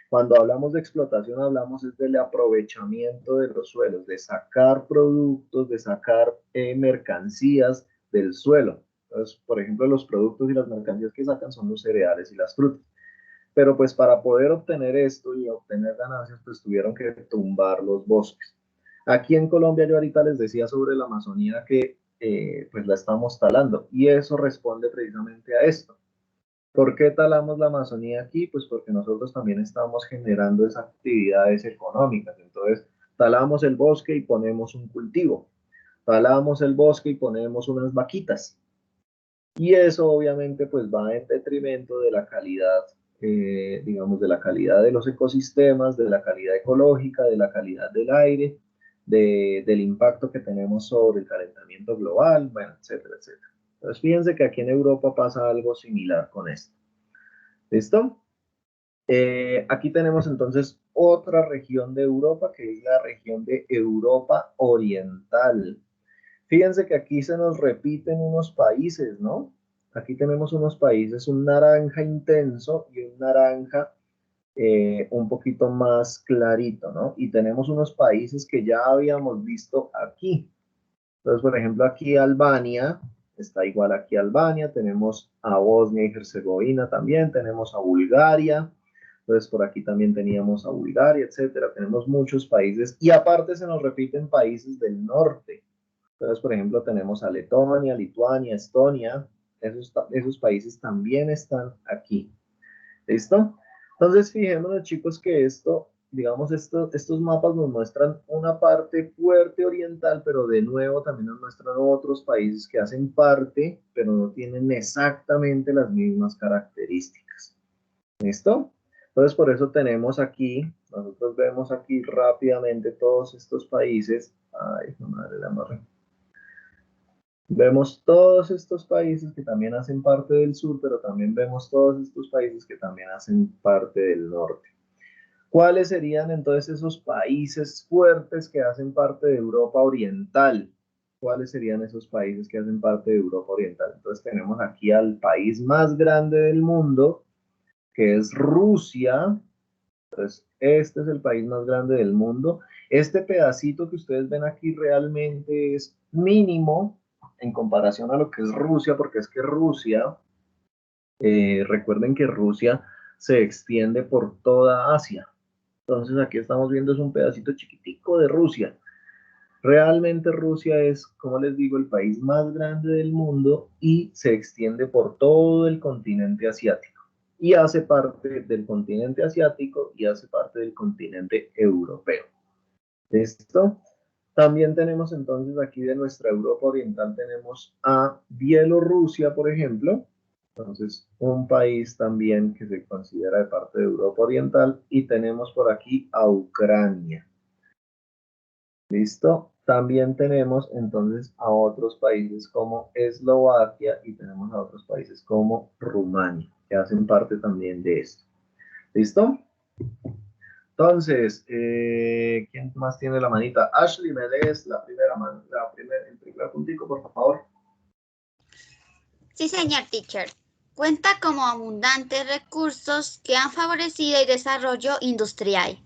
Speaker 1: Cuando hablamos de explotación hablamos es del aprovechamiento de los suelos, de sacar productos, de sacar mercancías del suelo. Entonces, por ejemplo, los productos y las mercancías que sacan son los cereales y las frutas. Pero pues para poder obtener esto y obtener ganancias, pues tuvieron que tumbar los bosques. Aquí en Colombia yo ahorita les decía sobre la Amazonía que pues la estamos talando y eso responde precisamente a esto. ¿Por qué talamos la Amazonía aquí? Pues porque nosotros también estamos generando esas actividades económicas. Entonces, talamos el bosque y ponemos un cultivo. Talamos el bosque y ponemos unas vaquitas. Y eso obviamente pues va en detrimento de la calidad, digamos, de la calidad de los ecosistemas, de la calidad ecológica, de la calidad del aire, del impacto que tenemos sobre el calentamiento global, bueno, etcétera, etcétera. Entonces fíjense que aquí en Europa pasa algo similar con esto. ¿Listo? Aquí tenemos entonces otra región de Europa que es la región de Europa Oriental. Fíjense que aquí se nos repiten unos países, ¿no? Aquí tenemos unos países, un naranja intenso y un naranja un poquito más clarito, ¿no? Y tenemos unos países que ya habíamos visto aquí. Entonces, por ejemplo, aquí Albania, está igual aquí Albania, tenemos a Bosnia y Herzegovina también, tenemos a Bulgaria. Entonces por aquí también teníamos a Bulgaria, etcétera. Tenemos muchos países y aparte se nos repiten países del norte. Entonces, por ejemplo, tenemos a Letonia, Lituania, Estonia. Esos países también están aquí. ¿Listo? Entonces, fijémonos, chicos, que digamos, estos mapas nos muestran una parte fuerte oriental, pero de nuevo también nos muestran otros países que hacen parte, pero no tienen exactamente las mismas características. ¿Listo? Entonces, por eso tenemos aquí, nosotros vemos aquí rápidamente todos estos países. Ay, madre la amarré. Vemos todos estos países que también hacen parte del sur, pero también vemos todos estos países que también hacen parte del norte. ¿Cuáles serían entonces esos países fuertes que hacen parte de Europa Oriental? ¿Cuáles serían esos países que hacen parte de Europa Oriental? Entonces tenemos aquí al país más grande del mundo, que es Rusia. Entonces, este es el país más grande del mundo. Este pedacito que ustedes ven aquí realmente es mínimo en comparación a lo que es Rusia, porque es que Rusia, recuerden que Rusia se extiende por toda Asia. Entonces aquí estamos viendo es un pedacito chiquitico de Rusia. Realmente Rusia es, como les digo, el país más grande del mundo y se extiende por todo el continente asiático. Y hace parte del continente asiático y hace parte del continente europeo. ¿Listo? También tenemos entonces aquí de nuestra Europa Oriental, tenemos a Bielorrusia, por ejemplo. Entonces, un país también que se considera de parte de Europa Oriental. Y tenemos por aquí a Ucrania. ¿Listo? También tenemos entonces a otros países como Eslovaquia y tenemos a otros países como Rumania, que hacen parte también de esto. ¿Listo? Entonces, ¿quién más tiene la manita? Ashley, ¿me lees el primer puntico, por favor?
Speaker 2: Sí, señor teacher. Cuenta como abundantes recursos que han favorecido el desarrollo industrial.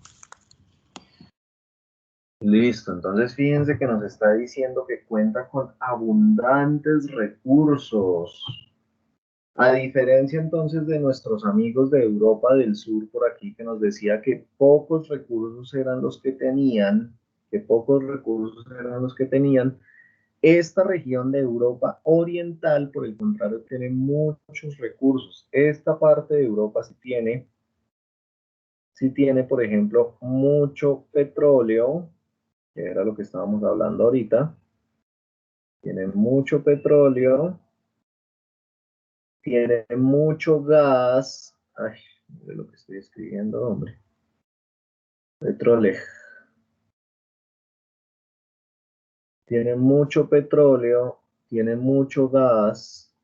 Speaker 1: Listo, entonces fíjense que nos está diciendo que cuenta con abundantes recursos. A diferencia entonces de nuestros amigos de Europa del Sur por aquí que nos decía que pocos recursos eran los que tenían, esta región de Europa Oriental, por el contrario, tiene muchos recursos. Esta parte de Europa sí tiene, por ejemplo, mucho petróleo, que era lo que estábamos hablando ahorita. Tiene mucho petróleo, tiene mucho gas. Ay, de lo que estoy escribiendo, hombre. Petróleo. Tiene mucho petróleo, tiene mucho gas.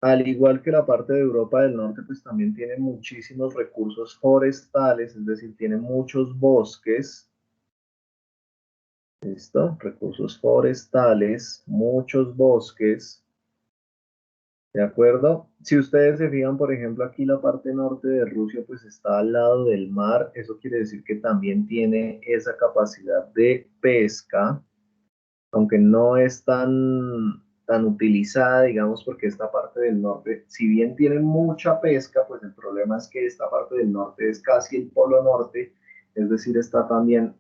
Speaker 1: Al igual que la parte de Europa del Norte, pues también tiene muchísimos recursos forestales, es decir, tiene muchos bosques. ¿Listo? Recursos forestales, muchos bosques. ¿De acuerdo? Si ustedes se fijan, por ejemplo, aquí la parte norte de Rusia, pues está al lado del mar. Eso quiere decir que también tiene esa capacidad de pesca, aunque no es tan utilizada, digamos, porque esta parte del norte, si bien tiene mucha pesca, pues el problema es que esta parte del norte es casi el polo norte, es decir, está también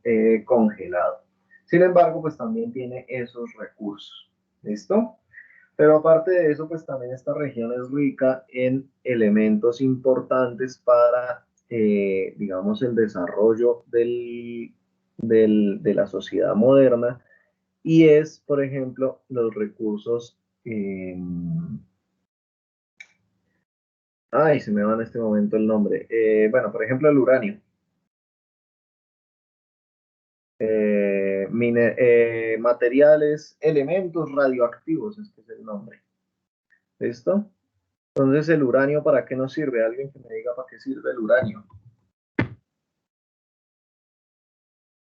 Speaker 1: congelado. Sin embargo, pues también tiene esos recursos. ¿Listo? Pero aparte de eso, pues también esta región es rica en elementos importantes para, digamos, el desarrollo de la sociedad moderna y es, por ejemplo, los recursos, ay, se me va en este momento el nombre, bueno, por ejemplo, el uranio. Materiales, elementos radioactivos, este es el nombre. ¿Listo? Entonces, ¿el uranio para qué nos sirve? Alguien que me diga para qué sirve el uranio.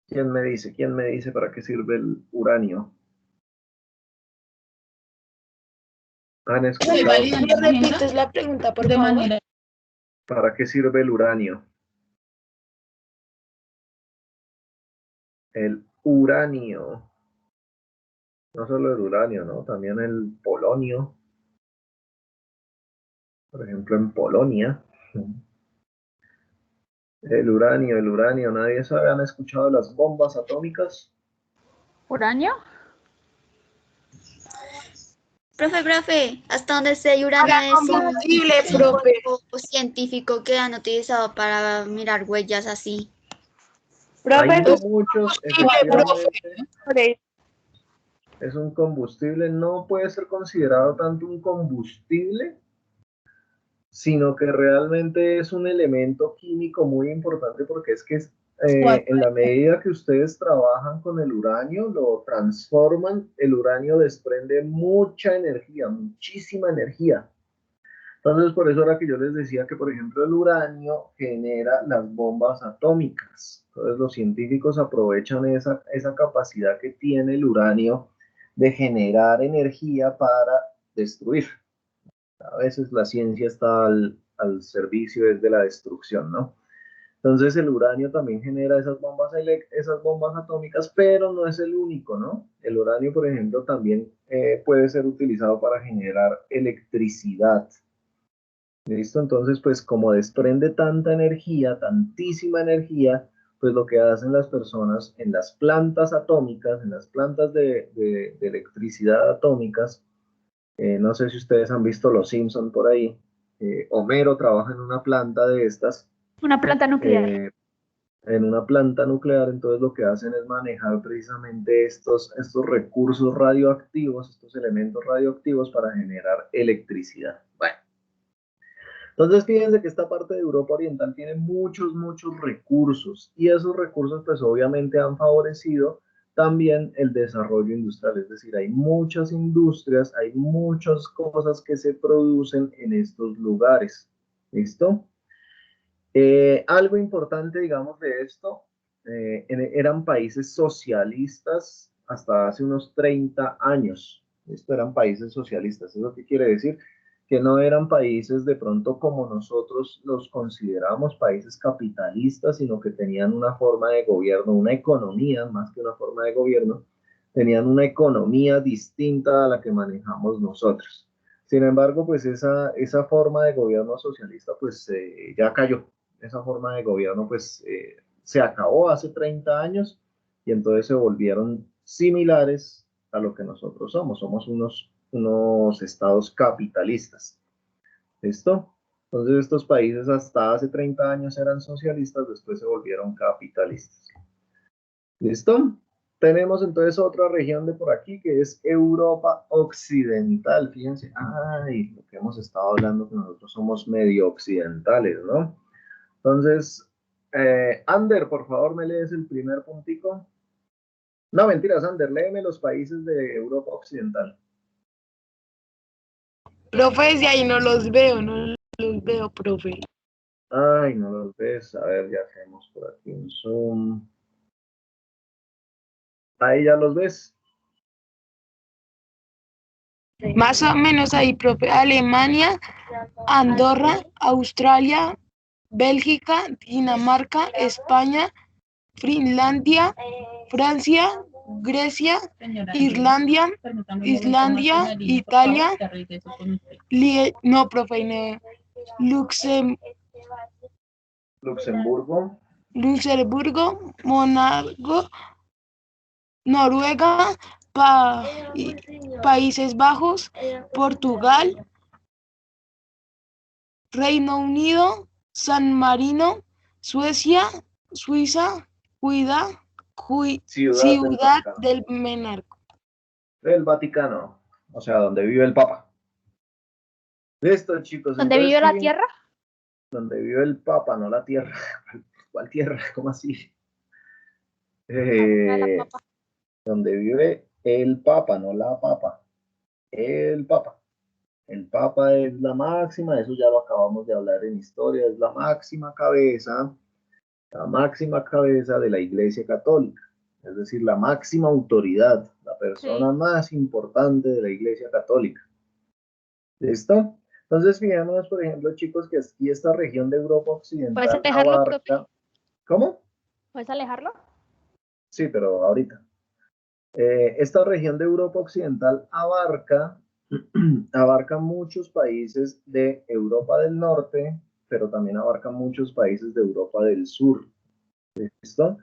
Speaker 1: ¿Quién me dice? ¿Quién me dice para qué sirve el uranio? ¿Han escuchado?
Speaker 8: ¿Me repites la pregunta, por favor?
Speaker 1: ¿Para qué sirve el uranio? El uranio. No solo el uranio, ¿no? También el polonio. por ejemplo en Polonia. El uranio, ¿nadie sabe? ¿Han escuchado de las bombas atómicas?
Speaker 6: ¿Uranio?
Speaker 2: Profe, hasta donde sé, uranio
Speaker 8: Para
Speaker 2: es
Speaker 8: combustible,
Speaker 2: un
Speaker 8: profe.
Speaker 2: polvo científico que han utilizado para mirar huellas así.
Speaker 1: Hay
Speaker 8: Profe,
Speaker 1: muchos,
Speaker 8: profe.
Speaker 1: efectivamente, es un combustible, no puede ser considerado tanto un combustible, sino que realmente es un elemento químico muy importante porque es que en la medida que ustedes trabajan con el uranio, lo transforman, el uranio desprende mucha energía, muchísima energía. Entonces, por eso era que yo les decía que, por ejemplo, el uranio genera las bombas atómicas. Entonces, los científicos aprovechan esa capacidad que tiene el uranio de generar energía para destruir. A veces la ciencia está al servicio de la destrucción, ¿no? Entonces el uranio también genera esas bombas atómicas, pero no es el único, ¿no? El uranio, por ejemplo, también puede ser utilizado para generar electricidad. ¿Listo? Entonces, pues como desprende tanta energía, tantísima energía, pues lo que hacen las personas en las plantas atómicas, en las plantas de electricidad atómicas, no sé si ustedes han visto Los Simpson por ahí. Homero trabaja en una planta de estas.
Speaker 6: Una planta nuclear.
Speaker 1: En una planta nuclear, entonces lo que hacen es manejar precisamente estos recursos radioactivos, estos elementos radioactivos para generar electricidad. Bueno, entonces fíjense que esta parte de Europa Oriental tiene muchos recursos y esos recursos pues obviamente han favorecido también el desarrollo industrial, es decir, hay muchas industrias, hay muchas cosas que se producen en estos lugares. ¿Listo? Algo importante, digamos, de esto, eran países socialistas hasta hace unos 30 años. Esto eran países socialistas. ¿Eso qué quiere decir? Que no eran países de pronto como nosotros los consideramos países capitalistas, sino que tenían una forma de gobierno, una economía, más que una forma de gobierno, tenían una economía distinta a la que manejamos nosotros. Sin embargo, pues esa forma de gobierno socialista pues ya cayó. Esa forma de gobierno pues se acabó hace 30 años y entonces se volvieron similares a lo que nosotros somos. Somos unos estados capitalistas. ¿Listo? Entonces estos países hasta hace 30 años eran socialistas, después se volvieron capitalistas. ¿Listo? Tenemos entonces otra región de por aquí que es Europa Occidental. Fíjense, ay, lo que hemos estado hablando, que nosotros somos medio occidentales, ¿no? Entonces, Ander, por favor, ¿me lees el primer puntico? No, mentiras, Ander, léeme los países de Europa Occidental.
Speaker 8: Profe, desde ahí no los veo, profe.
Speaker 1: Ay, no los ves. A ver, ya hacemos por aquí un zoom. Ahí ya los ves.
Speaker 8: Más o menos ahí, profe. Alemania, Andorra, Australia, Bélgica, Dinamarca, España, Finlandia, Francia, Grecia, Islandia, Italia, Luxemburgo, Mónaco, Noruega, Países Bajos, Portugal, Reino Unido, San Marino, Suecia, Suiza, Ciudad del Menarco.
Speaker 1: Del Vaticano, o sea, donde vive el Papa. Listo, chicos.
Speaker 6: ¿Dónde vive la Tierra?
Speaker 1: Donde vive el Papa, no la Tierra. ¿Cuál Tierra? ¿Cómo así? Donde vive el Papa, no la Papa. El Papa. El Papa es la máxima, eso ya lo acabamos de hablar en historia, es la máxima cabeza de la Iglesia Católica, es decir, la máxima autoridad, la persona más importante de la Iglesia Católica. ¿Listo? Entonces, fijémonos, por ejemplo, chicos, que aquí esta región de Europa Occidental
Speaker 6: ¿Puedes alejarlo,
Speaker 1: abarca...
Speaker 6: profe?
Speaker 1: ¿Cómo?
Speaker 6: ¿Puedes alejarlo?
Speaker 1: Sí, pero ahorita. Esta región de Europa Occidental abarca abarca muchos países de Europa del Norte, pero también abarca muchos países de Europa del Sur. ¿Listo?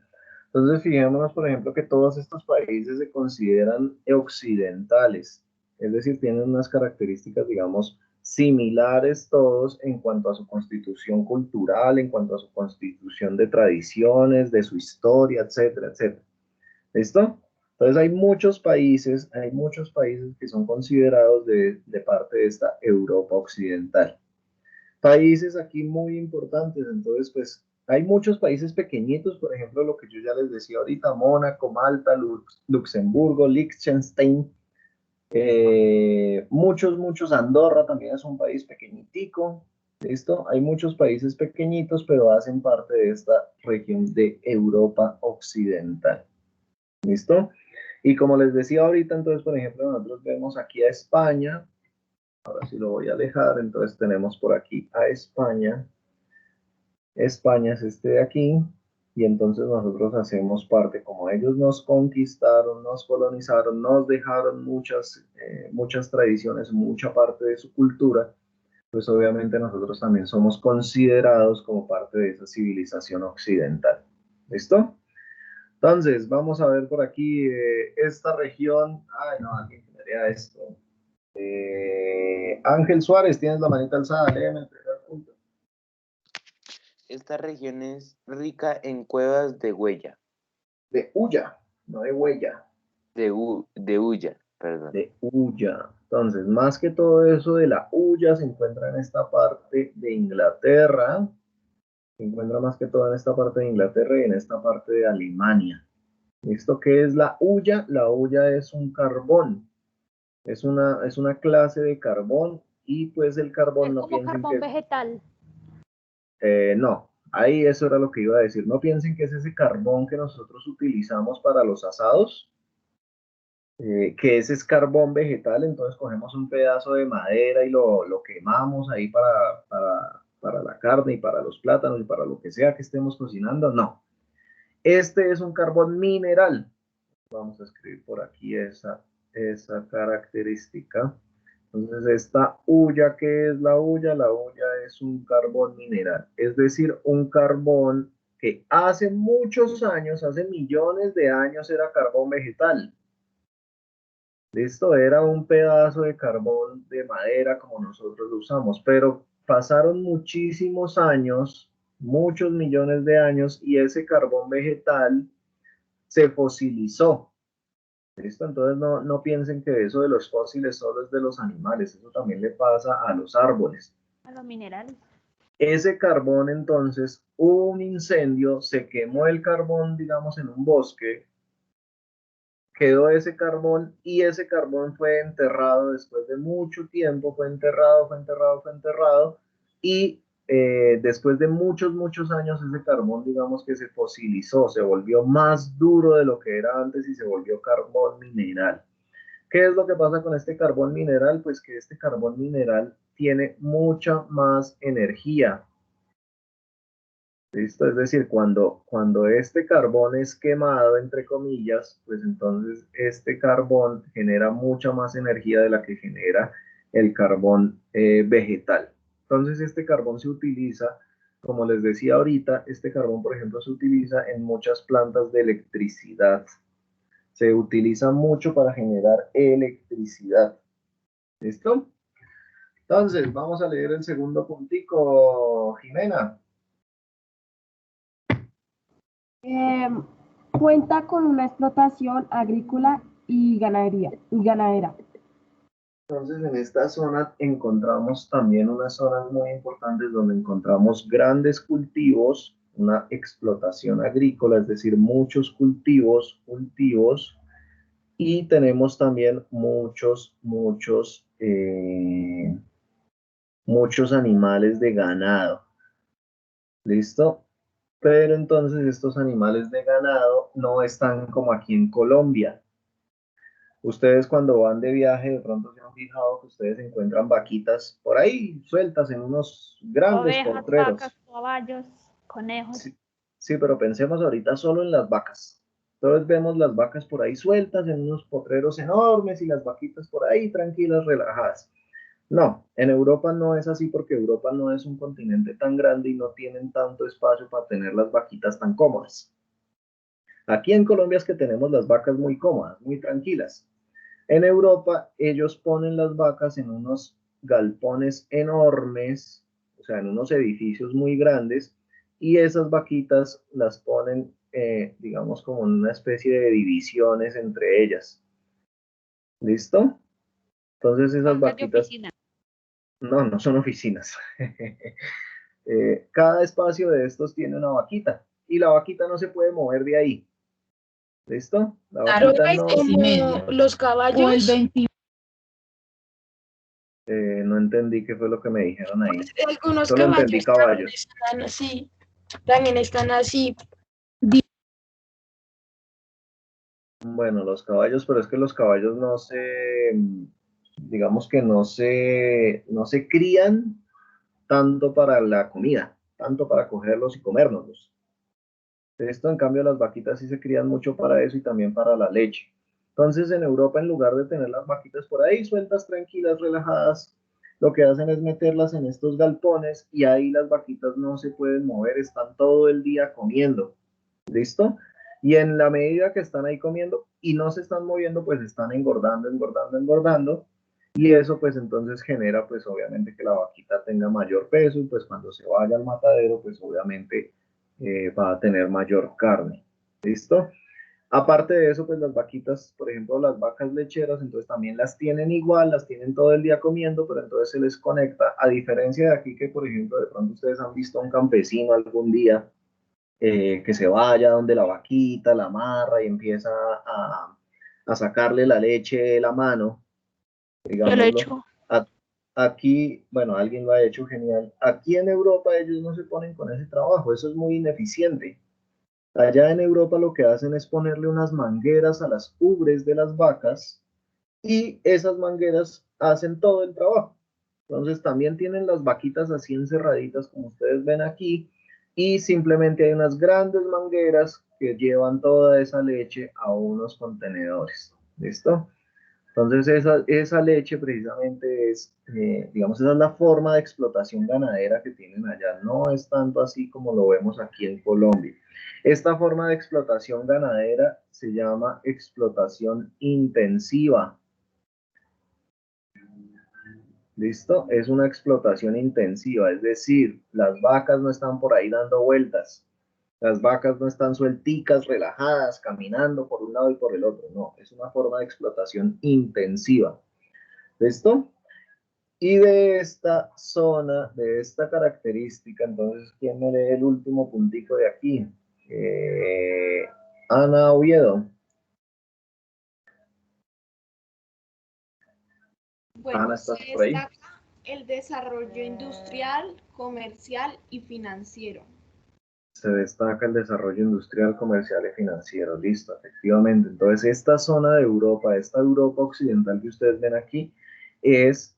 Speaker 1: Entonces, fijémonos, por ejemplo, que todos estos países se consideran occidentales, es decir, tienen unas características, digamos, similares todos en cuanto a su constitución cultural, en cuanto a su constitución de tradiciones, de su historia, etcétera, etcétera. ¿Listo? Entonces hay muchos países que son considerados de parte de esta Europa occidental. Países aquí muy importantes, entonces pues hay muchos países pequeñitos, por ejemplo, lo que yo ya les decía ahorita, Mónaco, Malta, Luxemburgo, Liechtenstein, muchos, Andorra también es un país pequeñitico, ¿listo? Hay muchos países pequeñitos, pero hacen parte de esta región de Europa occidental, ¿listo? Y como les decía ahorita, entonces, por ejemplo, nosotros vemos aquí a España. Ahora sí lo voy a alejar, entonces tenemos por aquí a España. España es este de aquí, y entonces nosotros hacemos parte, como ellos nos conquistaron, nos colonizaron, nos dejaron muchas tradiciones, mucha parte de su cultura, pues obviamente nosotros también somos considerados como parte de esa civilización occidental. ¿Listo? Entonces, vamos a ver por aquí esta región. Ay, no, alguien que me haría esto. Ángel Suárez, tienes la manita alzada, léeme el primer punto.
Speaker 5: Esta región es rica en cuevas de huella.
Speaker 1: De hulla, no de huella.
Speaker 5: De hulla, perdón.
Speaker 1: De hulla. Entonces, más que todo eso de la hulla se encuentra en esta parte de Inglaterra. Se encuentra más que todo en esta parte de Inglaterra y en esta parte de Alemania. ¿Esto qué es la hulla? La hulla es un carbón. Es una clase de carbón y pues el carbón
Speaker 6: Es
Speaker 1: no
Speaker 6: como
Speaker 1: piensen
Speaker 6: carbón
Speaker 1: que...
Speaker 6: vegetal.
Speaker 1: No, ahí eso era lo que iba a decir. No piensen que es ese carbón que nosotros utilizamos para los asados, que ese es carbón vegetal, entonces cogemos un pedazo de madera y lo quemamos ahí para la carne y para los plátanos y para lo que sea que estemos cocinando. No, este es un carbón mineral. Vamos a escribir por aquí esa característica. Entonces, esta hulla, ¿qué es la hulla? La hulla es un carbón mineral, es decir, un carbón que hace muchos años, hace millones de años, era carbón vegetal. Listo, era un pedazo de carbón de madera como nosotros lo usamos, pero pasaron muchísimos años, muchos millones de años, y ese carbón vegetal se fosilizó. ¿Listo? Entonces no piensen que eso de los fósiles solo es de los animales, eso también le pasa a los árboles.
Speaker 6: A los minerales.
Speaker 1: Ese carbón, entonces, hubo un incendio, se quemó el carbón, digamos, en un bosque, quedó ese carbón y ese carbón fue enterrado después de mucho tiempo, fue enterrado y después de muchos años ese carbón, digamos que se fosilizó, se volvió más duro de lo que era antes y se volvió carbón mineral. ¿Qué es lo que pasa con este carbón mineral? Pues que este carbón mineral tiene mucha más energía. ¿Listo? Es decir, cuando este carbón es quemado, entre comillas, pues entonces este carbón genera mucha más energía de la que genera el carbón vegetal. Entonces este carbón se utiliza, como les decía ahorita, este carbón, por ejemplo, se utiliza en muchas plantas de electricidad. Se utiliza mucho para generar electricidad. ¿Listo? Entonces, vamos a leer el segundo puntico, Jimena.
Speaker 3: Cuenta con una explotación agrícola y ganadera.
Speaker 1: Entonces, en esta zona encontramos también unas zonas muy importantes donde encontramos grandes cultivos, una explotación agrícola, es decir, muchos cultivos, y tenemos también muchos animales de ganado. ¿Listo? Pero entonces estos animales de ganado no están como aquí en Colombia. Ustedes cuando van de viaje de pronto se han fijado que ustedes encuentran vaquitas por ahí sueltas en unos grandes
Speaker 6: Ovejas,
Speaker 1: potreros.
Speaker 6: vacas, caballos, conejos.
Speaker 1: Sí, pero pensemos ahorita solo en las vacas. Entonces vemos las vacas por ahí sueltas en unos potreros enormes y las vaquitas por ahí tranquilas, relajadas. No, en Europa no es así porque Europa no es un continente tan grande y no tienen tanto espacio para tener las vaquitas tan cómodas. Aquí en Colombia es que tenemos las vacas muy cómodas, muy tranquilas. En Europa ellos ponen las vacas en unos galpones enormes, o sea, en unos edificios muy grandes, y esas vaquitas las ponen, digamos, como en una especie de divisiones entre ellas. ¿Listo? Entonces esas vaquitas... No, no son oficinas. Cada espacio de estos tiene una vaquita, y la vaquita no se puede mover de ahí. ¿Listo? La vaquita no...
Speaker 8: Como los caballos.
Speaker 1: no entendí qué fue lo que me dijeron ahí.
Speaker 8: Algunos
Speaker 1: Solo entendí caballos.
Speaker 8: están así, también están así.
Speaker 1: Bueno, los caballos, pero es que los caballos no se, digamos que no se crían tanto para la comida, tanto para cogerlos y comérnoslos. Esto, en cambio, las vaquitas sí se crían mucho para eso y también para la leche. Entonces, en Europa, en lugar de tener las vaquitas por ahí sueltas, tranquilas, relajadas, lo que hacen es meterlas en estos galpones y ahí las vaquitas no se pueden mover, están todo el día comiendo. ¿Listo? Y en la medida que están ahí comiendo y no se están moviendo, pues están engordando, engordando, engordando. Y eso pues entonces genera pues obviamente que la vaquita tenga mayor peso y pues cuando se vaya al matadero pues obviamente va a tener mayor carne. ¿Listo? Aparte de eso, pues las vaquitas, por ejemplo, las vacas lecheras, entonces también las tienen igual, las tienen todo el día comiendo, pero entonces se les conecta, a diferencia de aquí que, por ejemplo, de pronto ustedes han visto a un campesino algún día que se vaya donde la vaquita, la amarra y empieza a sacarle la leche de la mano, digámoslo. Aquí, bueno, alguien lo ha hecho genial. Aquí en Europa ellos no se ponen con ese trabajo, eso es muy ineficiente. Allá en Europa lo que hacen es ponerle unas mangueras a las ubres de las vacas y esas mangueras hacen todo el trabajo. Entonces también tienen las vaquitas así encerraditas como ustedes ven aquí y simplemente hay unas grandes mangueras que llevan toda esa leche a unos contenedores. ¿Listo? Entonces esa leche precisamente es, digamos, esa es la forma de explotación ganadera que tienen allá. No es tanto así como lo vemos aquí en Colombia. Esta forma de explotación ganadera se llama explotación intensiva. ¿Listo? Es una explotación intensiva, es decir, las vacas no están por ahí dando vueltas. Las vacas no están suelticas, relajadas, caminando por un lado y por el otro. No, es una forma de explotación intensiva. ¿Listo? Y de esta zona, de esta característica, entonces, ¿quién me lee el último puntico de aquí? Ana Oviedo.
Speaker 9: Bueno,
Speaker 1: Ana,
Speaker 9: se
Speaker 1: ¿estás por ahí?
Speaker 9: destaca el desarrollo industrial, comercial y financiero.
Speaker 1: Se destaca el desarrollo industrial, comercial y financiero. Listo, efectivamente. Entonces, esta zona de Europa, esta Europa occidental que ustedes ven aquí, es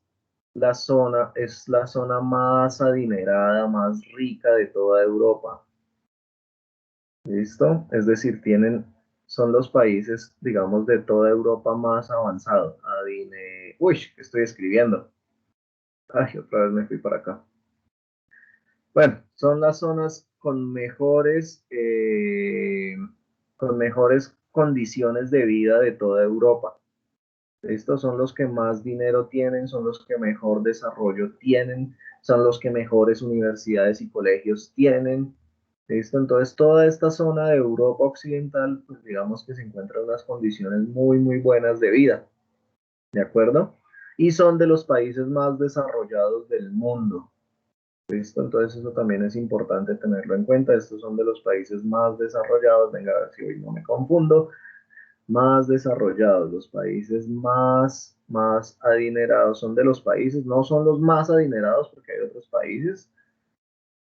Speaker 1: la zona más adinerada, más rica de toda Europa. ¿Listo? Es decir, son los países, digamos, de toda Europa más avanzados. Uy, ¿qué estoy escribiendo? Ay, otra vez me fui para acá. Bueno, son las zonas con mejores condiciones de vida de toda Europa. Estos son los que más dinero tienen, son los que mejor desarrollo tienen, son los que mejores universidades y colegios tienen. ¿Listo? Entonces, toda esta zona de Europa occidental, pues digamos que se encuentra en unas condiciones muy, muy buenas de vida. ¿De acuerdo? Y son de los países más desarrollados del mundo. ¿Listo? Entonces eso también es importante tenerlo en cuenta. Estos son de los países más desarrollados. Venga, a ver si hoy no me confundo. Más desarrollados, los países más adinerados son de los países, no son los más adinerados porque hay otros países,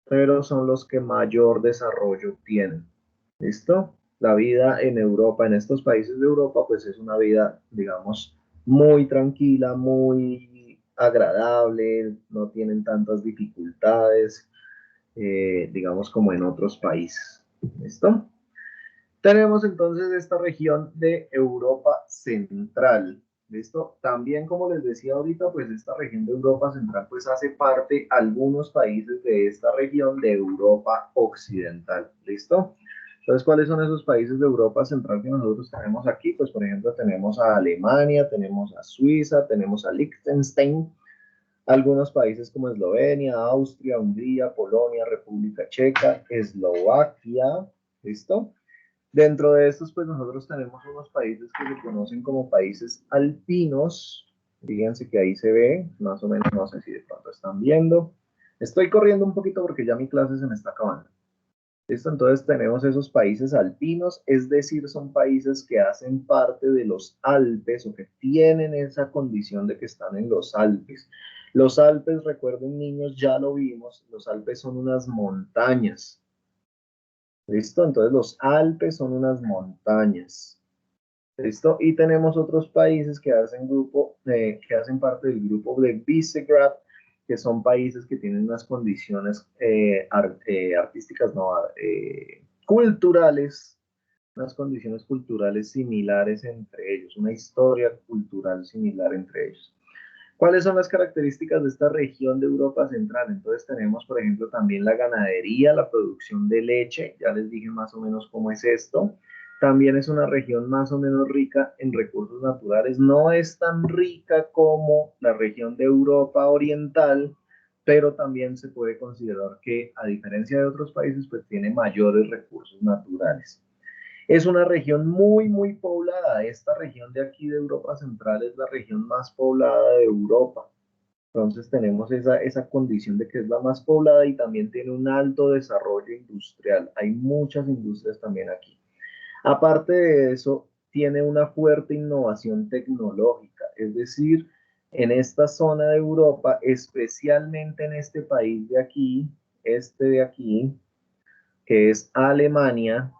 Speaker 1: pero son los que mayor desarrollo tienen. ¿Listo? La vida en Europa, en estos países de Europa, pues es una vida, digamos, muy tranquila, muy agradable, no tienen tantas dificultades, digamos, como en otros países. ¿Listo? Tenemos entonces esta región de Europa Central. ¿Listo? También, como les decía ahorita, pues esta región de Europa Central pues hace parte algunos países de esta región de Europa Occidental. ¿Listo? Entonces, ¿cuáles son esos países de Europa Central que nosotros tenemos aquí? Pues, por ejemplo, tenemos a Alemania, tenemos a Suiza, tenemos a Liechtenstein, algunos países como Eslovenia, Austria, Hungría, Polonia, República Checa, Eslovaquia. ¿Listo? Dentro de estos, pues nosotros tenemos unos países que se conocen como países alpinos. Fíjense que ahí se ve, más o menos, no sé si de pronto están viendo. Estoy corriendo un poquito porque ya mi clase se me está acabando. ¿Listo? Entonces tenemos esos países alpinos, es decir, son países que hacen parte de los Alpes o que tienen esa condición de que están en los Alpes. Los Alpes, recuerden niños, ya lo vimos, los Alpes son unas montañas. ¿Listo? Entonces los Alpes son unas montañas. ¿Listo? Y tenemos otros países que hacen parte del grupo de Visegrad, que son países que tienen unas condiciones artísticas, no, culturales, unas condiciones culturales similares entre ellos, una historia cultural similar entre ellos. ¿Cuáles son las características de esta región de Europa Central? Entonces tenemos, por ejemplo, también la ganadería, la producción de leche, ya les dije más o menos cómo es esto. También es una región más o menos rica en recursos naturales, no es tan rica como la región de Europa Oriental, pero también se puede considerar que, a diferencia de otros países, pues tiene mayores recursos naturales. Es una región muy, muy poblada. Esta región de aquí de Europa Central es la región más poblada de Europa. Entonces tenemos esa condición de que es la más poblada y también tiene un alto desarrollo industrial. Hay muchas industrias también aquí. Aparte de eso, tiene una fuerte innovación tecnológica. Es decir, en esta zona de Europa, especialmente en este país de aquí, que es Alemania,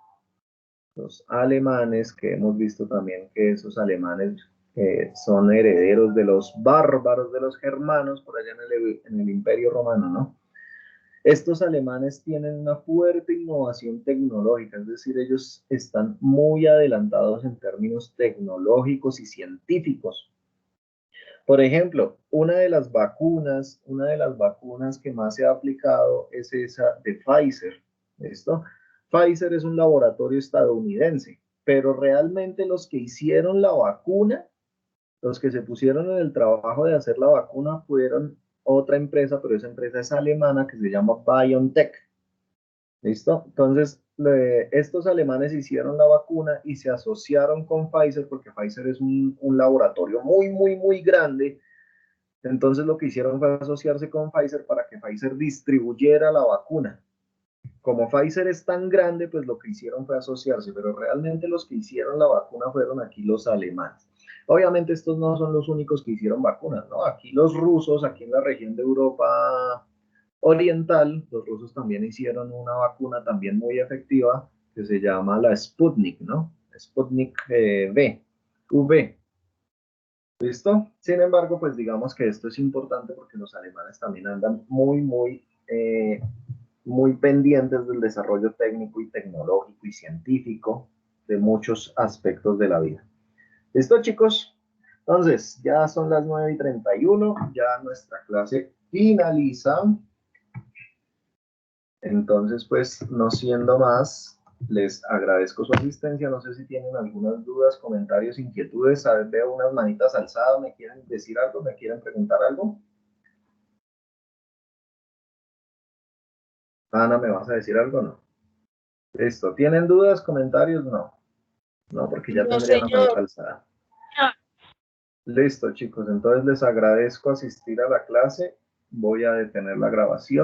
Speaker 1: los alemanes, que hemos visto también que esos alemanes son herederos de los bárbaros, de los germanos, por allá en el Imperio Romano, ¿no? Estos alemanes tienen una fuerte innovación tecnológica, es decir, ellos están muy adelantados en términos tecnológicos y científicos. Por ejemplo, una de las vacunas que más se ha aplicado es esa de Pfizer. ¿Listo? Pfizer es un laboratorio estadounidense, pero realmente los que hicieron la vacuna, los que se pusieron en el trabajo de hacer la vacuna fueron otra empresa, pero esa empresa es alemana que se llama BioNTech. ¿Listo? Entonces, estos alemanes hicieron la vacuna y se asociaron con Pfizer porque Pfizer es un laboratorio muy, muy, muy grande. Entonces lo que hicieron fue asociarse con Pfizer para que Pfizer distribuyera la vacuna. Como Pfizer es tan grande, pues lo que hicieron fue asociarse, pero realmente los que hicieron la vacuna fueron aquí los alemanes. Obviamente estos no son los únicos que hicieron vacunas, ¿no? Aquí los rusos, aquí en la región de Europa Oriental, los rusos también hicieron una vacuna también muy efectiva que se llama la Sputnik, ¿no? Sputnik V. ¿Listo? Sin embargo, pues digamos que esto es importante porque los alemanes también andan muy pendientes del desarrollo técnico y tecnológico y científico de muchos aspectos de la vida. ¿Listo, chicos? Entonces, ya son las 9:31, ya nuestra clase finaliza. Entonces, pues, no siendo más, les agradezco su asistencia. No sé si tienen algunas dudas, comentarios, inquietudes. A ver, veo unas manitas alzadas. ¿Me quieren decir algo? ¿Me quieren preguntar algo? Ana, ¿me vas a decir algo o no? Listo. ¿Tienen dudas, comentarios? No. No, porque ya tendrían la manita alzada. Listo, chicos. Entonces, les agradezco asistir a la clase. Voy a detener la grabación.